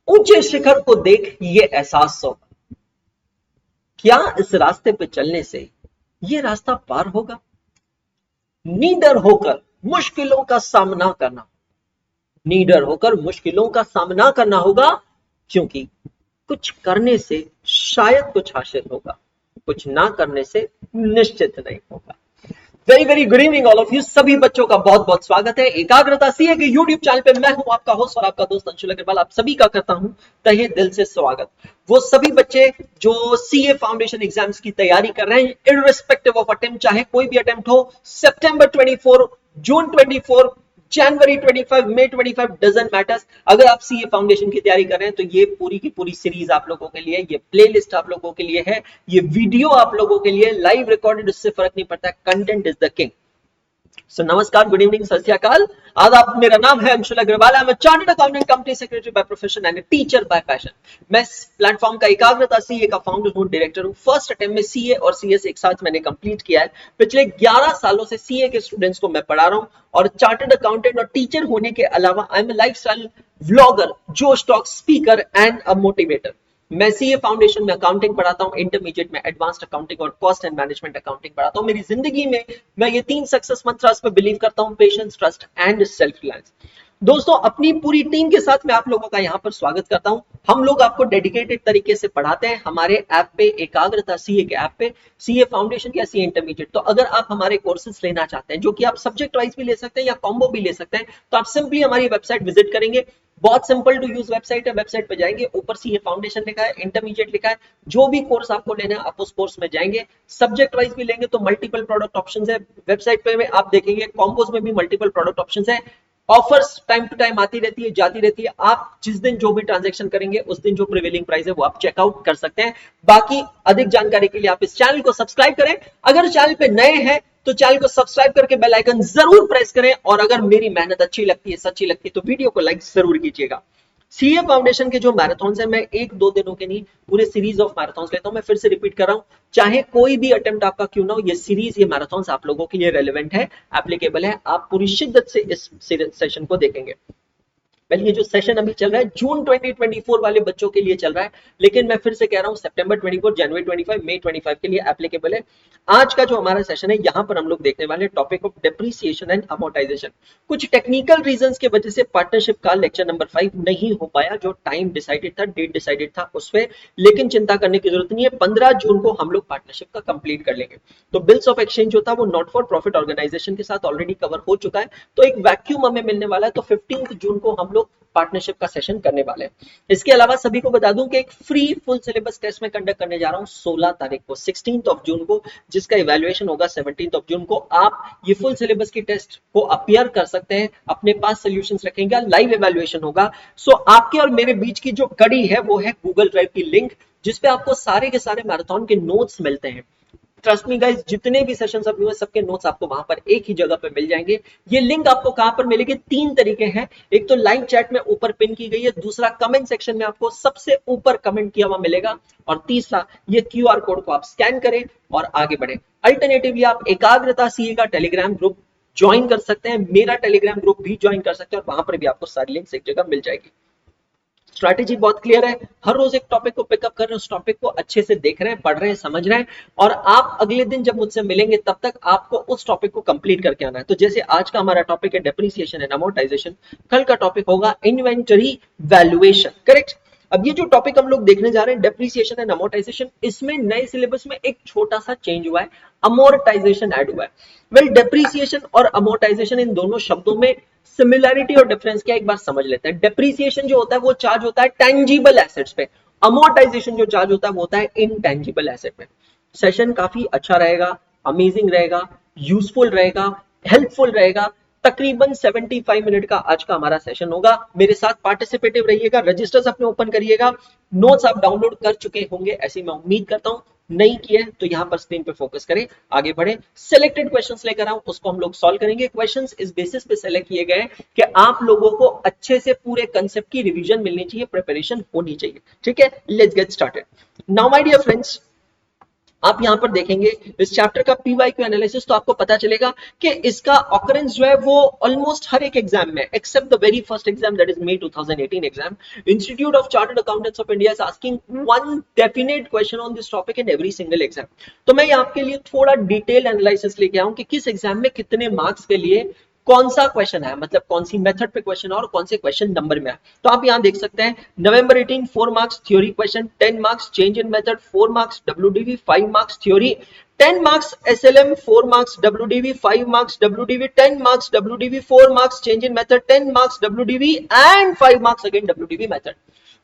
ऊंचे शिखर को देख ये एहसास होगा, क्या इस रास्ते पे चलने से ये रास्ता पार होगा। निडर होकर मुश्किलों का सामना करना, निडर होकर मुश्किलों का सामना करना होगा, क्योंकि कुछ करने से शायद कुछ हासिल होगा, कुछ ना करने से निश्चित नहीं होगा। Very very good evening all of you. सभी बच्चों का बहुत बहुत स्वागत है एकाग्रता सीए के यूट्यूब चैनल पे। मैं हूं आपका होस्ट और आपका दोस्त अंशुल अग्रवाल। आप सभी का करता हूं तहे दिल से स्वागत। वो सभी बच्चे जो सीए फाउंडेशन एग्जाम्स की तैयारी कर रहे हैं, इररिस्पेक्टिव ऑफ अटेम्प्ट, चाहे कोई भी अटेम्प्ट हो, सितंबर 24, जून 24, जनवरी 25, मई 25, डजंट मैटर्स। अगर आप सीए फाउंडेशन की तैयारी कर रहे हैं तो ये पूरी की पूरी सीरीज आप लोगों के लिए, ये प्लेलिस्ट आप लोगों के लिए है, ये वीडियो आप लोगों के लिए लाइव रिकॉर्डेड, उससे फर्क नहीं पड़ता, कंटेंट इज द किंग। सो नमस्कार, गुड इवनिंग, सत श्री अकाल, आदाब। मेरा नाम है Anshul Agarwal. I am a chartered accountant, company secretary by profession and a teacher by passion. मैं इस प्लेटफॉर्म का एकाग्रता सीए का फाउंडर हूं, डायरेक्टर हूं। फर्स्ट अटेम्प्ट में सीए और सीएस एक साथ मैंने कंप्लीट किया है। पिछले 11 सालों से सीए के स्टूडेंट्स को मैं पढ़ा रहा हूं और चार्टर्ड अकाउंटेंट और टीचर होने के अलावा I am a lifestyle vlogger, Josh talk speaker and a motivator. मैं सीए फाउंडेशन में अकाउंटिंग पढ़ाता हूं, इंटरमीडिएट में एडवांस्ड अकाउंटिंग और कॉस्ट एंड मैनेजमेंट अकाउंटिंग पढ़ाता हूं। मेरी जिंदगी में मैं ये 3 सक्सेस मंत्रास पे बिलीव करता हूं, patience, trust and self reliance. दोस्तों, अपनी पूरी टीम के साथ मैं आप लोगों का यहां पर स्वागत करता हूं। हम लोग आपको डेडिकेटेड तरीके से पढ़ाते हैं हमारे ऐप पे, एकाग्रता सीए के ऐप पे, सीए फाउंडेशन या सीए इंटरमीडिएट। तो अगर आप हमारे कोर्सेज लेना चाहते हैं, जो कि आप सब्जेक्ट वाइज भी ले सकते हैं या कॉम्बो भी ले सकते हैं, तो आप सिंपली हमारी वेबसाइट विजिट करेंगे। बहुत सिंपल टू यूज वेबसाइट है। वेबसाइट पे जाएंगे, ऊपर सीए फाउंडेशन लिखा है, इंटरमीडिएट लिखा है, जो भी कोर्स आपको लेना है आप उस कोर्स में जाएंगे। सब्जेक्ट वाइज भी लेंगे तो मल्टीपल प्रोडक्ट ऑप्शंस है वेबसाइट पे, में आप देखेंगे कॉम्बोज में भी मल्टीपल प्रोडक्ट ऑप्शंस है। ऑफर्स टाइम टू टाइम आती रहती है, जाती रहती है। आप जिस दिन जो भी ट्रांजैक्शन करेंगे उस दिन जो प्रिवेलिंग प्राइस है वो आप चेकआउट कर सकते हैं। बाकी अधिक जानकारी के लिए आप इस चैनल को सब्सक्राइब करें। अगर चैनल पे नए हैं तो चैनल को सब्सक्राइब करके बेल आइकन जरूर प्रेस करें, और अगर मेरी मेहनत अच्छी लगती है, सच्ची लगती है, तो वीडियो को लाइक जरूर कीजिएगा। सीए फाउंडेशन के जो मैराथन है, मैं 1-2 दिनों के नहीं, पूरे सीरीज ऑफ मैराथन लेता हूं। मैं फिर से रिपीट कर रहा हूं, चाहे कोई भी अटेम्प्ट आपका क्यों ना हो, ये सीरीज, ये मैराथन आप लोगों के लिए रेलेवेंट है, एप्लीकेबल है। आप पूरी शिद्दत से इस सेशन को देखेंगे। वेल, ये जो सेशन अभी चल रहा है जून 2024 वाले बच्चों के लिए चल रहा है, लेकिन मैं फिर से कह रहा हूं सितंबर 24, जनवरी 25, मई 25 के लिए एप्लीकेबल है। आज का जो हमारा सेशन है, यहां पर हम लोग देखने वाले हैं topic of depreciation and amortisation. कुछ टेक्निकल रीजंस की वजह से पार्टनरशिप का लेक्चर नंबर 5 नहीं हो पाया, जो टाइम डिसाइडेड था, डेट डिसाइडेड था उस पे, लेकिन चिंता करने की जरूरत नहीं है। 15 जून को हम लोग पार्टनरशिप का कंप्लीट कर लेंगे। तो बिल्स ऑफ एक्सचेंज जो था वो नॉट फॉर प्रॉफिट ऑर्गेनाइजेशन के साथ ऑलरेडी कवर हो चुका है, तो एक वैक्यूम हमें मिलने वाला है। तो 15 जून को हम लोग पार्टनरशिप का सेशन करने वाले हैं। इसके अलावा सभी को बता दूं कि एक फ्री फुल सिलेबस टेस्ट में कंडक्ट करने जा रहा हूं 16 तारीख को, 16th ऑफ जून को, जिसका इवैल्यूएशन होगा 17th ऑफ जून को। आप ये फुल सिलेबस की टेस्ट को अपीयर कर सकते हैं, अपने पास सॉल्यूशंस रखेंगे, लाइव इवैल्यूएशन होगा। सो आपके और मेरे बीच की जो कड़ी है वो है गूगल ड्राइव की लिंक, जिसपे आपको सारे के सारे मैराथन के नोट्स मिलते हैं। ट्रस्ट मी गाइस, जितने भी सेशंस अभी हुए सबके नोट्स आपको वहां पर एक ही जगह पे मिल जाएंगे। ये लिंक आपको कहां पर मिलेगी? 3 तरीके हैं। एक तो लाइव चैट में ऊपर पिन की गई है, दूसरा कमेंट सेक्शन में आपको सबसे ऊपर कमेंट किया हुआ मिलेगा, और तीसरा ये क्यूआर कोड को आप स्कैन करें और आगे बढ़े। अल्टरनेटिवली आप एकाग्रता सीए का टेलीग्राम ग्रुप ज्वाइन कर सकते हैं, मेरा टेलीग्राम ग्रुप भी ज्वाइन कर सकते हैं, और वहां पर भी आपको सारी लिंक्स एक जगह मिल जाएगी। स्ट्रैटेजी बहुत क्लियर है, हर रोज एक टॉपिक को पिकअप कर रहे हैं, उस टॉपिक को अच्छे से देख रहे हैं, पढ़ रहे हैं, समझ रहे हैं, और आप अगले दिन जब मुझसे मिलेंगे तब तक आपको उस टॉपिक को कंप्लीट करके आना है। तो जैसे आज का हमारा टॉपिक है डेप्रिसिएशन एंड अमोर्टाइजेशन, कल का टॉपिक होगा इन्वेंटरी वैल्यूएशन, करेक्ट। अब ये जो टॉपिक हम लोग देखने जा रहे हैं डेप्रिसिएशन एंड अमोर्टाइजेशन, इसमें नए सिलेबस में एक छोटा सा चेंज हुआ है, अमोर्टाइजेशन ऐड हुआ है। वेल, डेप्रिसिएशन और अमोर्टाइजेशन, इन दोनों शब्दों में सिमिलैरिटी और डिफरेंस क्या एक बार समझ लेते हैं। डेप्रिसिएशन जो होता है वो चार्ज होता है टेंजिबल एसेट्स पे, अमोर्टाइजेशन जो चार्ज होता है वो होता है इनटेंजिबल एसेट पे। सेशन काफी अच्छा रहेगा, अमेजिंग रहेगा, यूजफुल रहेगा, हेल्पफुल रहेगा। तकरीबन 75 मिनट का आज का हमारा सेशन होगा। मेरे साथ पार्टिसिपेटिव रहिएगा, रजिस्टर्स अपने ओपन करिएगा, नोट्स आप डाउनलोड कर चुके होंगे ऐसी मैं उम्मीद करता हूं। नहीं किए तो यहां पर स्क्रीन पे फोकस करें, आगे बढ़े। सिलेक्टेड क्वेश्चंस लेकर आऊं, उसको हम लोग सॉल्व करेंगे। क्वेश्चंस इस बेसिस पे सेलेक्ट किए गए कि आप लोगों को अच्छे से पूरे कंसेप्ट की रिवीजन मिलनी चाहिए, प्रिपरेशन होनी चाहिए। ठीक है, let's get started now my dear friends. आप यहां पर देखेंगे इस चैप्टर का पीवाईक्यू एनालिसिस, तो आपको पता चलेगा कि इसका ऑकरेंस जो है वो ऑलमोस्ट हर एक एग्जाम में except the very first exam that is May 2018 exam, institute of chartered accountants of India is asking one definite question on this topic in every single exam. तो मैं आपके लिए थोड़ा डिटेल एनालिसिस लेके आऊं कि किस एग्जाम में कितने मार्क्स के लिए कौन सा क्वेश्चन है, मतलब कौन सी मेथड पे क्वेश्चन है और कौन से क्वेश्चन नंबर में है। तो आप यहां देख सकते हैं November 18 4 marks theory question, 10 marks change in method, 4 marks WDV, 5 marks theory, 10 marks SLM, 4 marks WDV, 5 marks WDV, 10 marks WDV, 4 marks change in method, 10 marks WDV and 5 marks again WDV method.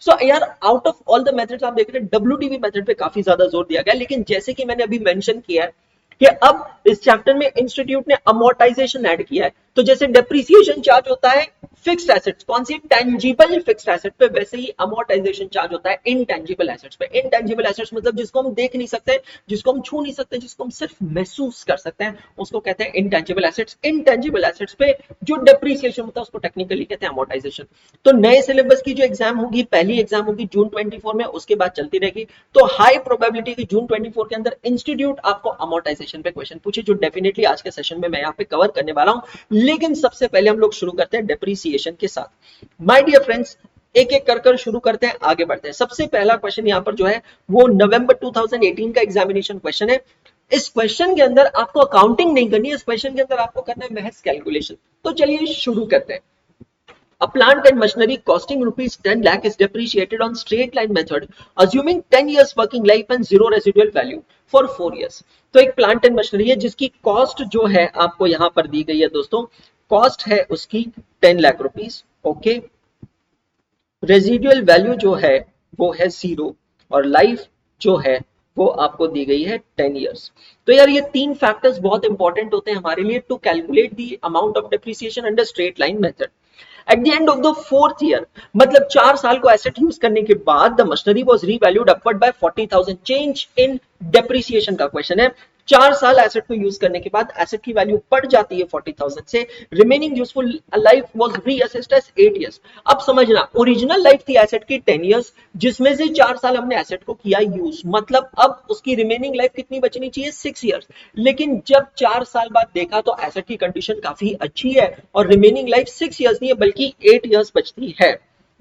So यार out of all the methods आप देख रहे हैं WDV method पे काफी ज्यादा जोर दिया गया, लेकिन जैसे कि मैंने अभी मेंशन किया है कि अब इस चैप्टर में इंस्टीट्यूट ने अमोर्टाइजेशन ऐड किया है। तो जैसे डेप्रिसिएशन चार्ज होता है फिक्स्ड एसेट्स, कौन सी टेंजिबल फिक्स्ड एसेट पे, वैसे ही अमोर्टाइजेशन चार्ज होता है इनटेंजिबल एसेट्स पे। इनटेंजिबल एसेट्स मतलब जिसको हम देख नहीं सकते, जिसको हम छू नहीं सकते, जिसको हम सिर्फ महसूस कर सकते हैं, उसको कहते हैं इनटेंजिबल एसेट्स। इनटेंजिबल एसेट्स पे जो डेप्रिसिएशन होता है उसको टेक्निकली कहते हैं अमोर्टाइजेशन। तो नए सिलेबस की जो एग्जाम होगी, पहली एग्जाम होगी जून 24 में, उसके बाद चलती रहेगी। तो हाई प्रोबेबिलिटी की जून 24 के अंदर इंस्टीट्यूट आपको अमोर्टाइजेशन पे क्वेश्चन पूछे, जो डेफिनेटली आज के सेशन में मैं यहाँ पे कवर करने वाला हूं। लेकिन सबसे पहले हम लोग शुरू करते हैं डेप्रिसिएशन के साथ। माय डियर फ्रेंड्स, एक एक कर शुरू करते हैं, आगे बढ़ते हैं। सबसे पहला क्वेश्चन यहाँ पर जो है वो नवंबर 2018 का एग्जामिनेशन क्वेश्चन है। इस क्वेश्चन के अंदर आपको अकाउंटिंग नहीं करनी है, इस क्वेश्चन के अंदर आपको करना है महज कैलकुलेशन। तो चलिए शुरू करते हैं। A plant and machinery costing rupees 10 lakh is depreciated on straight line method, assuming 10 years working life and zero residual value for 4 years. तो एक प्लांट एंड मशीनरी है जिसकी कॉस्ट जो है आपको यहां पर दी गई है दोस्तों, कॉस्ट है उसकी 10 lakh rupees. Okay, residual value जो है वो है 0 और लाइफ जो है वो आपको दी गई है 10 इयर्स। तो यार ये तीन फैक्टर्स बहुत इंपॉर्टेंट होते हैं हमारे लिए to calculate the amount of depreciation under straight line method. At the end of the 4th year, मतलब 4 साल को एसेट यूज करने के बाद the machinery was revalued upward by 40,000। Change in depreciation का क्वेश्चन है। 4 साल एसेट को यूज करने के बाद एसेट की वैल्यू बढ़ जाती है 40,000 से। Remaining useful life was reassessed as 8 years. अब समझना, ओरिजिनल लाइफ थी एसेट की 10 इयर्स, जिसमें से 4 साल हमने एसेट को किया यूज, मतलब अब उसकी रिमेनिंग लाइफ कितनी बचनी चाहिए, 6 इयर्स। लेकिन जब 4 साल बाद देखा तो एसेट की कंडीशन काफी अच्छी है और रिमेनिंग लाइफ 6 इयर्स नहीं है बल्कि 8 इयर्स बचती है।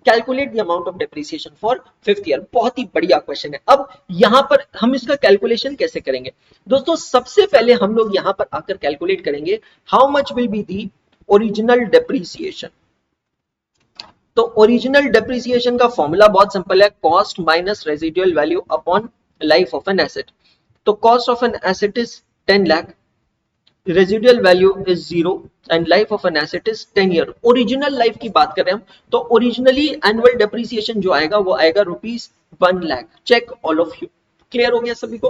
Calculate the amount of depreciation for 5th year. बहुत ही बढ़िया क्वेश्चन है। अब यहां पर हम इसका कैलकुलेशन कैसे करेंगे दोस्तों? सबसे पहले हम लोग यहां पर आकर कैलकुलेट करेंगे how much will be the original depreciation. तो ओरिजिनल डेप्रिसिएशन का फॉर्मूला बहुत सिंपल है, cost minus residual value upon life of an asset. तो cost of an asset is 10 lakh, residual value is 0 and life of an asset is 10 year. Original life की बात कर रहे हैं हम, तो ओरिजिनली एनुअल डेप्रिसिएशन जो आएगा वो आएगा ₹1 lakh. Check all of you. Clear हो गया सभी को?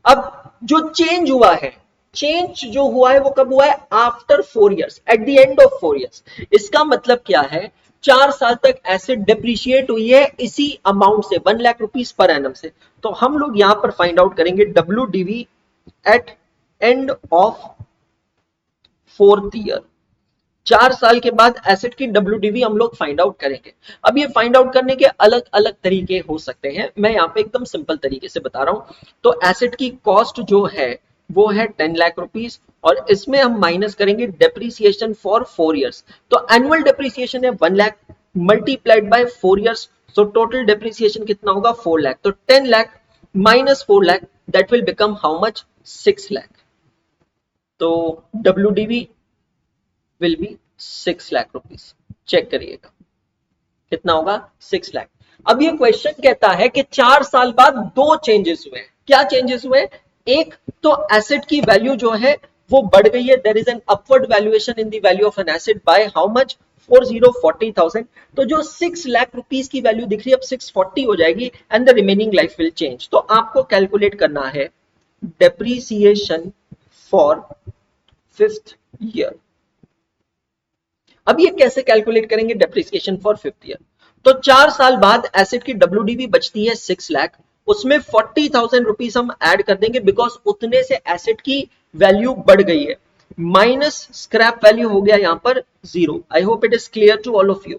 अब जो चेंज हुआ है, चेंज जो हुआ है वो कब हुआ है? After 4 years, eight the end of 4 years. इसका मतलब क्या है? 4 साल तक एसेट डेप्रिशिएट हुई है इसी अमाउंट से, 1 लाख रुपीस पर एनम से। तो हम लोग यहां पर फाइंड आउट करेंगे WDV at end of 4th year. 4 साल के बाद एसेट की WDV हम लोग फाइंड आउट करेंगे। अब ये फाइंड आउट करने के अलग अलग तरीके हो सकते हैं, मैं यहाँ पे एकदम सिंपल तरीके से बता रहा हूं। तो एसेट की कॉस्ट जो है वो है 10 लाख रुपीस और इसमें हम माइनस करेंगे डेप्रिसिएशन फॉर 4 इयर्स। तो एनुअल डेप्रिसिएशन है 1 lakh multiplied by 4 years, so total depreciation कितना होगा? 4 लाख। तो 10 lakh minus 4 lakh, that will become how much? 6 lakh. तो WDV will be 6 lakh rupees. Check करिएगा कितना होगा? 6 लाख। अब ये क्वेश्चन कहता है कि 4 साल बाद 2 चेंजेस हुए। क्या चेंजेस हुए? एक तो एसेट की वैल्यू जो है वो बढ़ गई है, there is an upward valuation in the value of an asset by how much? 40,000। तो जो 6 लाख रुपीस की वैल्यू दिख रही है अब 640 हो जाएगी and the remaining life will change. तो आपको कैलकुलेट करना है डेप्रिसिएशन फॉर 5th ईयर। अब ये कैसे कैलकुलेट करेंगे डेप्रिसिएशन फॉर 5th ईयर? तो 4 साल बाद एसेट की WDV बचती है 6 लाख, उसमें 40,000 रुपीस हम ऐड कर देंगे बिकॉज उतने से एसेट की वैल्यू बढ़ गई है, माइनस स्क्रैप वैल्यू हो गया यहां पर 0। I hope it is clear to all of you.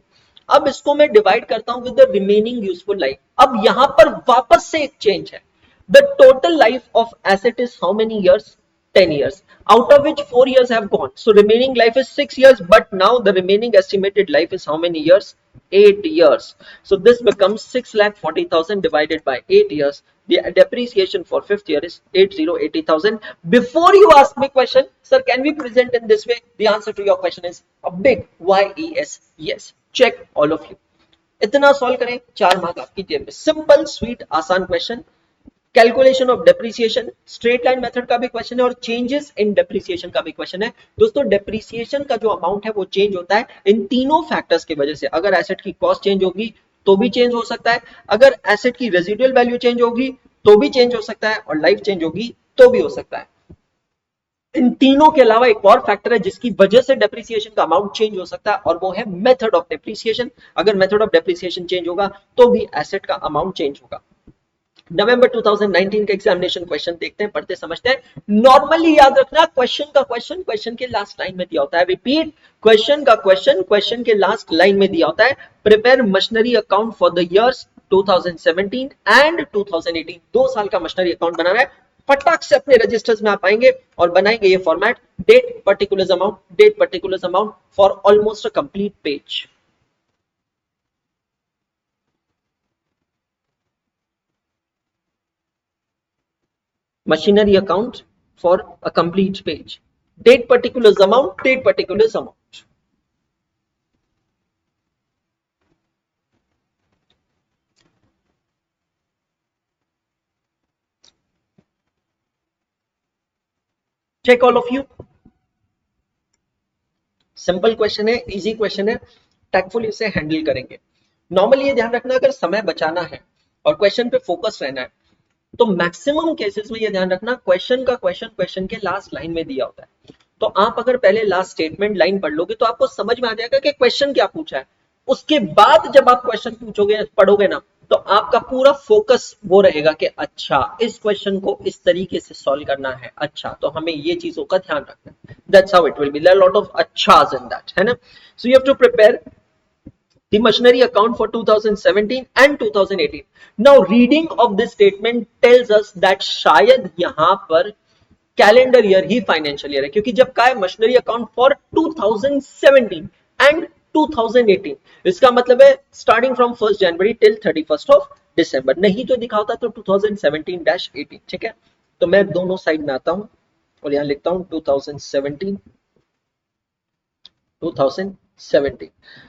अब इसको मैं डिवाइड करता हूं with the remaining useful life. अब यहां पर वापस से एक चेंज है, The total life of asset is how many years? 10 years, out of which 4 years have gone, so remaining life is 6 years, but now the remaining estimated life is how many years? 8 years. So this becomes 6,40,000 divided by 8 years. The depreciation for fifth year is 80,000. Before you ask me question, sir, can we present in this way? The answer to your question is a big YES. Yes. Check all of you. इतना solve करें, 4 mark आपकी जेब में. Simple sweet आसान question. Calculation of depreciation, straight line method का भी question है और चेंजेस इन डेप्रिसिएशन का भी क्वेश्चन है. दोस्तों डेप्रिसिएशन का जो अमाउंट है वो चेंज होता है इन तीनों फैक्टर्स की वजह से. अगर एसेट की कॉस्ट चेंज होगी तो भी चेंज हो सकता है, अगर एसेट की रेजिडुअल वैल्यू चेंज होगी तो भी चेंज हो सकता है, और लाइफ चेंज होगी तो भी हो सकता है. इन तीनों के अलावा एक और फैक्टर है जिसकी वजह से डेप्रिसिएशन का अमाउंट चेंज हो सकता है, और वो है मेथड ऑफ डेप्रिसिएशन. अगर मेथड ऑफ डेप्रिसिएशन चेंज होगा तो भी एसेट का अमाउंट चेंज होगा. नवंबर 2019 का एग्जामिनेशन क्वेश्चन देखते हैं, पढ़ते समझते हैं. नॉर्मली याद रखना क्वेश्चन के लास्ट लाइन में दिया होता है. रिपीट, क्वेश्चन के लास्ट लाइन में दिया होता है. Prepare machinery account for the years 2017 and 2018. 2 साल का मशीनरी अकाउंट बनाना है. फटाक से अपने रजिस्टर्स में आप आएंगे और बनाएंगे ये format. Date particular amount for almost a complete page. Machinery account for a complete page. Date particulars amount. Check all of you. Simple question है, इजी क्वेश्चन है, टैक्टफुल इसे हैंडल करेंगे. नॉर्मली ये ध्यान रखना, अगर समय बचाना है और क्वेश्चन पे फोकस रहना है तो मैक्सिमम केसेस में ये ध्यान रखना, क्वेश्चन के लास्ट लाइन में दिया होता है. तो आप अगर पहले लास्ट स्टेटमेंट लाइन पढ़ लोगे तो आपको समझ में आ जाएगा कि क्वेश्चन क्या पूछा है. उसके बाद जब आप क्वेश्चन पढ़ोगे ना, तो आपका पूरा फोकस वो रहेगा कि अच्छा इस क्वेश्चन को इस तरीके से सॉल्व करना है, अच्छा तो हमें ये चीजों का ध्यान रखना है. That's how it will be. There are lot of अच्छास इन दैट, है ना. So you have to prepare the machinery account for 2017 and 2018. Now reading of this statement tells us that शायद यहां पर कैलेंडर ईयर ही financial year है, क्योंकि जब का है मशीनरी अकाउंट फॉर 2017 एंड 2018, इसका मतलब है starting from 1 January till 31 of December. नहीं तो दिखा होता तो 2017-18. ठीक है, तो मैं दोनों साइड में आता हूं और यहां लिखता हूं 2017.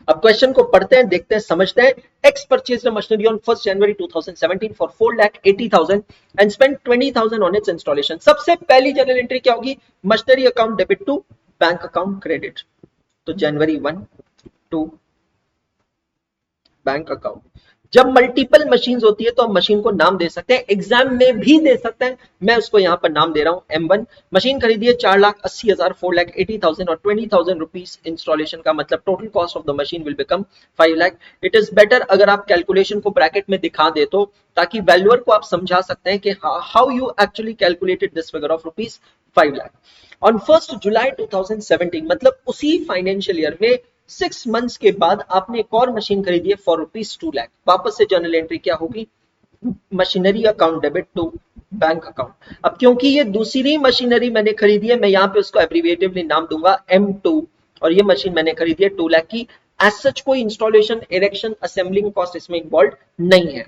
अब क्वेश्चन को पढ़ते हैं, देखते हैं, समझते हैं. X purchase machinery on 1 January 2017 for 4,80,000 and spend 20,000 on its installation. सबसे पहली जनरल एंट्री क्या होगी? Machinery account debit to bank account credit. तो जनवरी 1 टू बैंक अकाउंट. जब मल्टीपल मशीन होती है तो हम मशीन को नाम दे सकते हैं, एग्जाम में भी दे सकते हैं. मैं उसको यहां पर नाम दे रहा हूं M1. मशीन खरीदी है 4,80,000, 4,80,000 और 20,000 रुपीज इंस्टॉलेशन का, मतलब total cost of the machine will become 5 lakh. It is better अगर आप कैलकुलेशन को ब्रैकेट में दिखा दे तो, ताकि वैल्यूअर को आप समझा सकते हैं कि how you actually calculated this figure of rupees 5 lakh. On 1 जुलाई 2017, मतलब उसी फाइनेंशियल ईयर में 6 मंथ्स के बाद आपने एक और मशीन खरीदी है फॉर रुपीज 2 लाख. वापस से जनरल एंट्री क्या होगी? Machinery account debit to bank account. अब क्योंकि ये दूसरी मशीनरी मैंने खरीदी है, मैं यहाँ पे उसको एब्रीविएटिवली नाम दूंगा M2, और ये मशीन मैंने खरीदी है 2 लाख की. एज सच कोई इंस्टॉलेशन, इरेक्शन, असेंबलिंग कॉस्ट इसमें इन्वॉल्व नहीं है.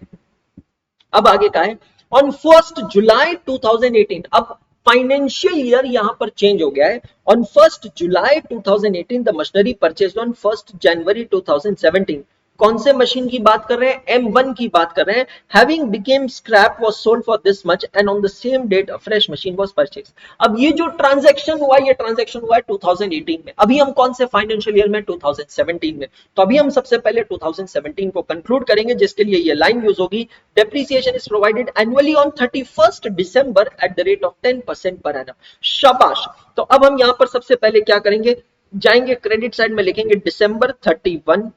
अब आगे का है ऑन 1 जुलाई 2018. अब फाइनेंशियल ईयर यहां पर चेंज हो गया है. On 1 July 2018 the machinery purchased on 1 जनवरी 2017. कौन से मशीन की बात कर रहे हैं? M1 की बात कर रहे हैं. Having became scrap was sold for this much and on the same date a fresh machine was purchased. अब ये जो ट्रांजैक्शन हुआ, ये ट्रांजैक्शन हुआ है 2018 में. अभी हम कौन से फाइनेंशियल ईयर में? 2017 में. तो अभी हम सबसे पहले 2017 को कंक्लूड करेंगे, जिसके लिए ये लाइन यूज होगी. Depreciation is provided annually on 31 December eight the rate of 10% per annum. शाबाश. तो अब हम यहां पर सबसे पहले क्या करेंगे? जाएंगे क्रेडिट साइड में, लिखेंगे December 31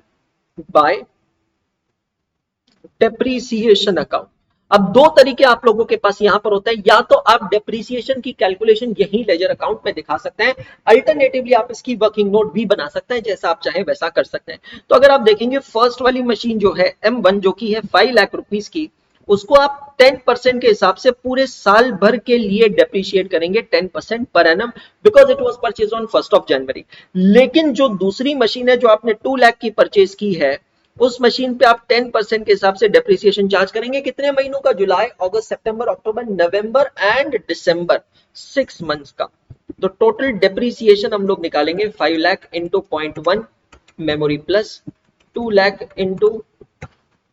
बाय डेप्रीसिएशन अकाउंट. अब दो तरीके आप लोगों के पास यहां पर होते हैं, या तो आप डेप्रीसिएशन की कैलकुलेशन यही लेजर अकाउंट में दिखा सकते हैं, अल्टरनेटिवली आप इसकी वर्किंग नोट भी बना सकते हैं, जैसा आप चाहें वैसा कर सकते हैं. तो अगर आप देखेंगे फर्स्ट वाली मशीन जो है M1, जो की है 5 लाख रुपीस की, उसको आप 10% के हिसाब से पूरे साल भर के लिए डेप्रिशिएट करेंगे 10% per annum, because it was purchase on 1 जनवरी। लेकिन जो दूसरी मशीन है जो आपने 2 लाख की परचेज की है, उस मशीन पे आप 10% के हिसाब से डेप्रिसिएशन चार्ज करेंगे कितने महीनों का? जुलाई, अगस्त, सितंबर, अक्टूबर, नवंबर एंड दिसंबर, 6 मंथ्स का। तो टोटल डेप्रिसिएशन हम लोग निकालेंगे 5 lakh into 0.1 memory plus, 2 lakh into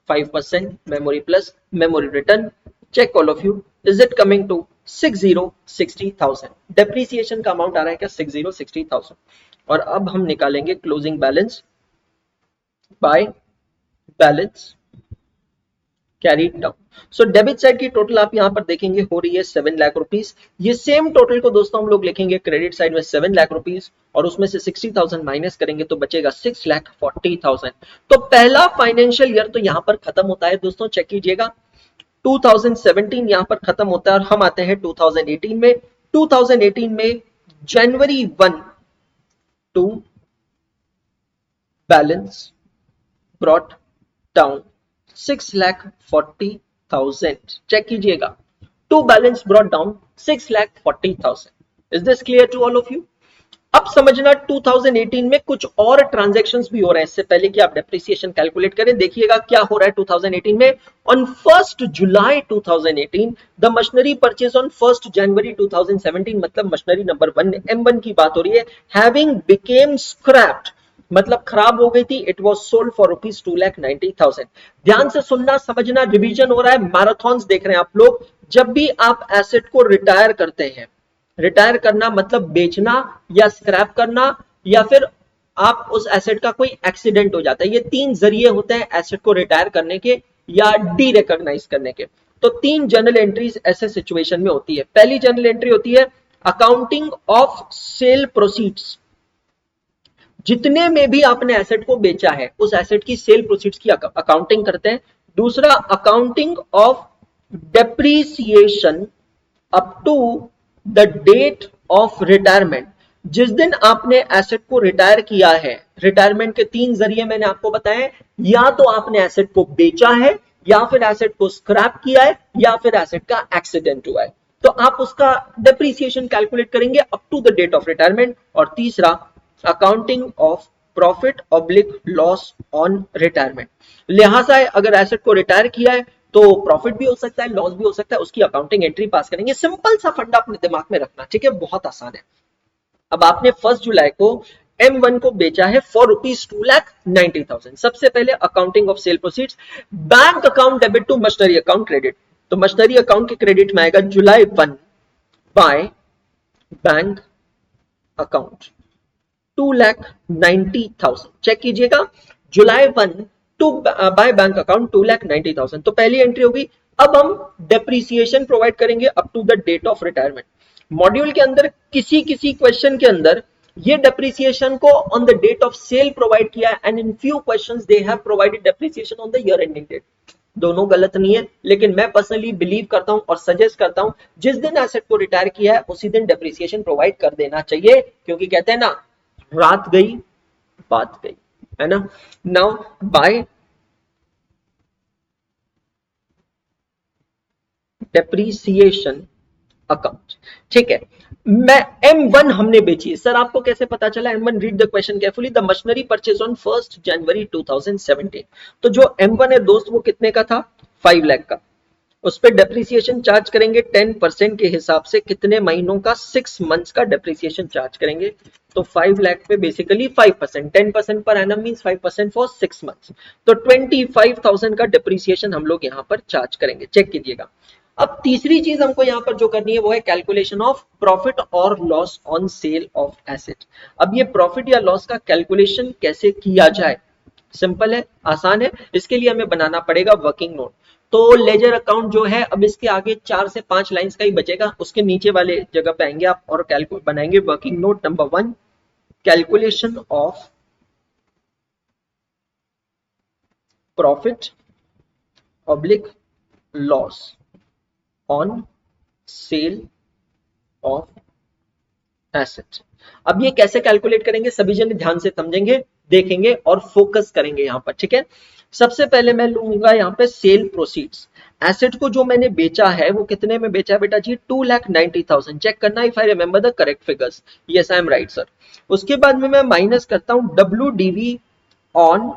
5% memory plus memory return. Check all of you. Is it coming to 60,000? Depreciation का अमाउंट आ रहा है क्या? 60,000। और अब हम निकालेंगे closing balance bye balance carried down. So debit side की टोटल आप यहां पर देखेंगे हो रही है 7 लाख रुपीस। ये सेम टोटल को दोस्तों हम लोग लिखेंगे क्रेडिट साइड में 7 लाख रुपीस, और उसमें से 60,000 माइनस करेंगे तो बचेगा 6,40,000। तो पहला फाइनेंशियल ईयर तो यहां पर खत्म होता है दोस्तों, चेक कीजिएगा। 2017 यहां पर खत्म होता है और हम आते हैं 2018 में। 2018 में January 1 to balance brought down 6,40,000। Check कीजिएगा, to balance brought down 6,40,000। Is this clear to all of you? अब समझना 2018 में कुछ और ट्रांजैक्शंस भी हो रहे हैं इससे पहले कि आप डेप्रिसिएशन कैलकुलेट करें। देखिएगा क्या हो रहा है 2018 में। On 1 July 2018 the machinery purchase on 1 जनवरी 2017, मतलब मशीनरी नंबर 1 M1 की बात हो रही है, हैविंग बिकेम स्क्रैप्ड, मतलब खराब हो गई थी। It was sold for rupees 2,90,000। ध्यान से सुनना समझना, रिवीजन हो रहा है, मैराथन देख रहे हैं आप लोग। जब भी आप एसेट को रिटायर करते हैं, रिटायर करना मतलब बेचना या स्क्रैप करना, या फिर आप उस एसेट का कोई एक्सीडेंट हो जाता है, ये 3 जरिए होते हैं एसेट को रिटायर करने के या डी रिकॉग्नाइज करने के। तो 3 जर्नल एंट्रीज ऐसे सिचुएशन में होती है। पहली जर्नल एंट्री होती है अकाउंटिंग ऑफ सेल प्रोसीड्स, जितने में भी आपने एसेट को बेचा है उस एसेट की सेल प्रोसीड्स की अकाउंटिंग करते हैं। दूसरा accounting of depreciation up to the date of retirement, जिस दिन आपने एसेट को रिटायर किया है। रिटायरमेंट के 3 जरिए मैंने आपको बताया, या तो आपने एसेट को बेचा है, या फिर एसेट को स्क्रैप किया है, या फिर एसेट का एक्सीडेंट हुआ है, तो आप उसका डेप्रीसिएशन कैलकुलेट करेंगे up to the date of retirement. और तीसरा accounting of profit oblique loss on retirement, लिहाजा अगर एसेट को रिटायर किया है तो प्रॉफिट भी हो सकता है, लॉस भी हो सकता है, उसकी अकाउंटिंग एंट्री पास करेंगे। सिंपल सा फंडा अपने दिमाग में रखना, ठीक है, बहुत आसान है। अब आपने 1 जुलाई को M1 को बेचा है फॉर रुपीज 2,90,000। सबसे पहले accounting of sale proceeds, bank account debit to machinery account credit. तो मशीनरी अकाउंट के क्रेडिट में आएगा July 1 by bank account 2,90,000। Check कीजिएगा, July 1 to by bank account 2,90,000, तो पहली एंट्री होगी। अब हम डेप्रीसिएशन प्रोवाइड करेंगे up to the date of retirement. Module के अंदर किसी किसी क्वेश्चन के अंदर ये डेप्रीसिएशन को on the date of sale provide किया है, and in few questions they have provided depreciation on the year ending date. दोनों गलत नहीं है, लेकिन मैं पर्सनली बिलीव करता हूं और सजेस्ट करता हूं जिस दिन एसेट को रिटायर किया है उसी दिन डेप्रीसिएशन प्रोवाइड कर देना चाहिए, क्योंकि कहते हैं ना, रात गई बात गई, है ना। नाउ बाय डेप्रीसिएशन अकाउंट, ठीक है। मैं M1 हमने बेची है। सर आपको कैसे पता चला? M1, read the question carefully. The machinery purchase on 1 जनवरी 2017। तो जो M1 है दोस्त वो कितने का था? 5 लाख का। उस पर डेप्रीसिएशन चार्ज करेंगे 10% के हिसाब से, कितने महीनों का? 6 मंथ्स का डेप्रीसिएशन चार्ज करेंगे। तो 5 लाख पे basically 5%, 10% per annum means 5% for 6 months. तो 25,000 का डेप्रीसिएशन हम लोग यहां पर चार्ज करेंगे। चेक कीजिएगा। अब तीसरी चीज हमको यहां पर जो करनी है वो है कैलकुलेशन ऑफ प्रॉफिट और loss on sale of asset. अब ये प्रॉफिट या लॉस का कैलकुलेशन कैसे किया जाए? सिंपल है, आसान है। इसके लिए हमें बनाना पड़ेगा वर्किंग नोट। तो लेजर अकाउंट जो है, अब इसके आगे 4 से 5 लाइंस का ही बचेगा, उसके नीचे वाले जगह पे आएंगे आप और कैलकुलेट बनाएंगे working note number 1, calculation of profit oblique loss on sale of asset. अब ये कैसे कैलकुलेट करेंगे? सभी जन ध्यान से समझेंगे, देखेंगे और फोकस करेंगे यहां पर, ठीक है। सबसे पहले मैं लूंगा यहाँ पे सेल प्रोसीड्स। एसेट को जो मैंने बेचा है वो कितने में बेचा है बेटा जी? 2,90,000। चेक करना if I remember the correct figures. Yes I am right sir. उसके बाद में मैं माइनस करता हूं WDV on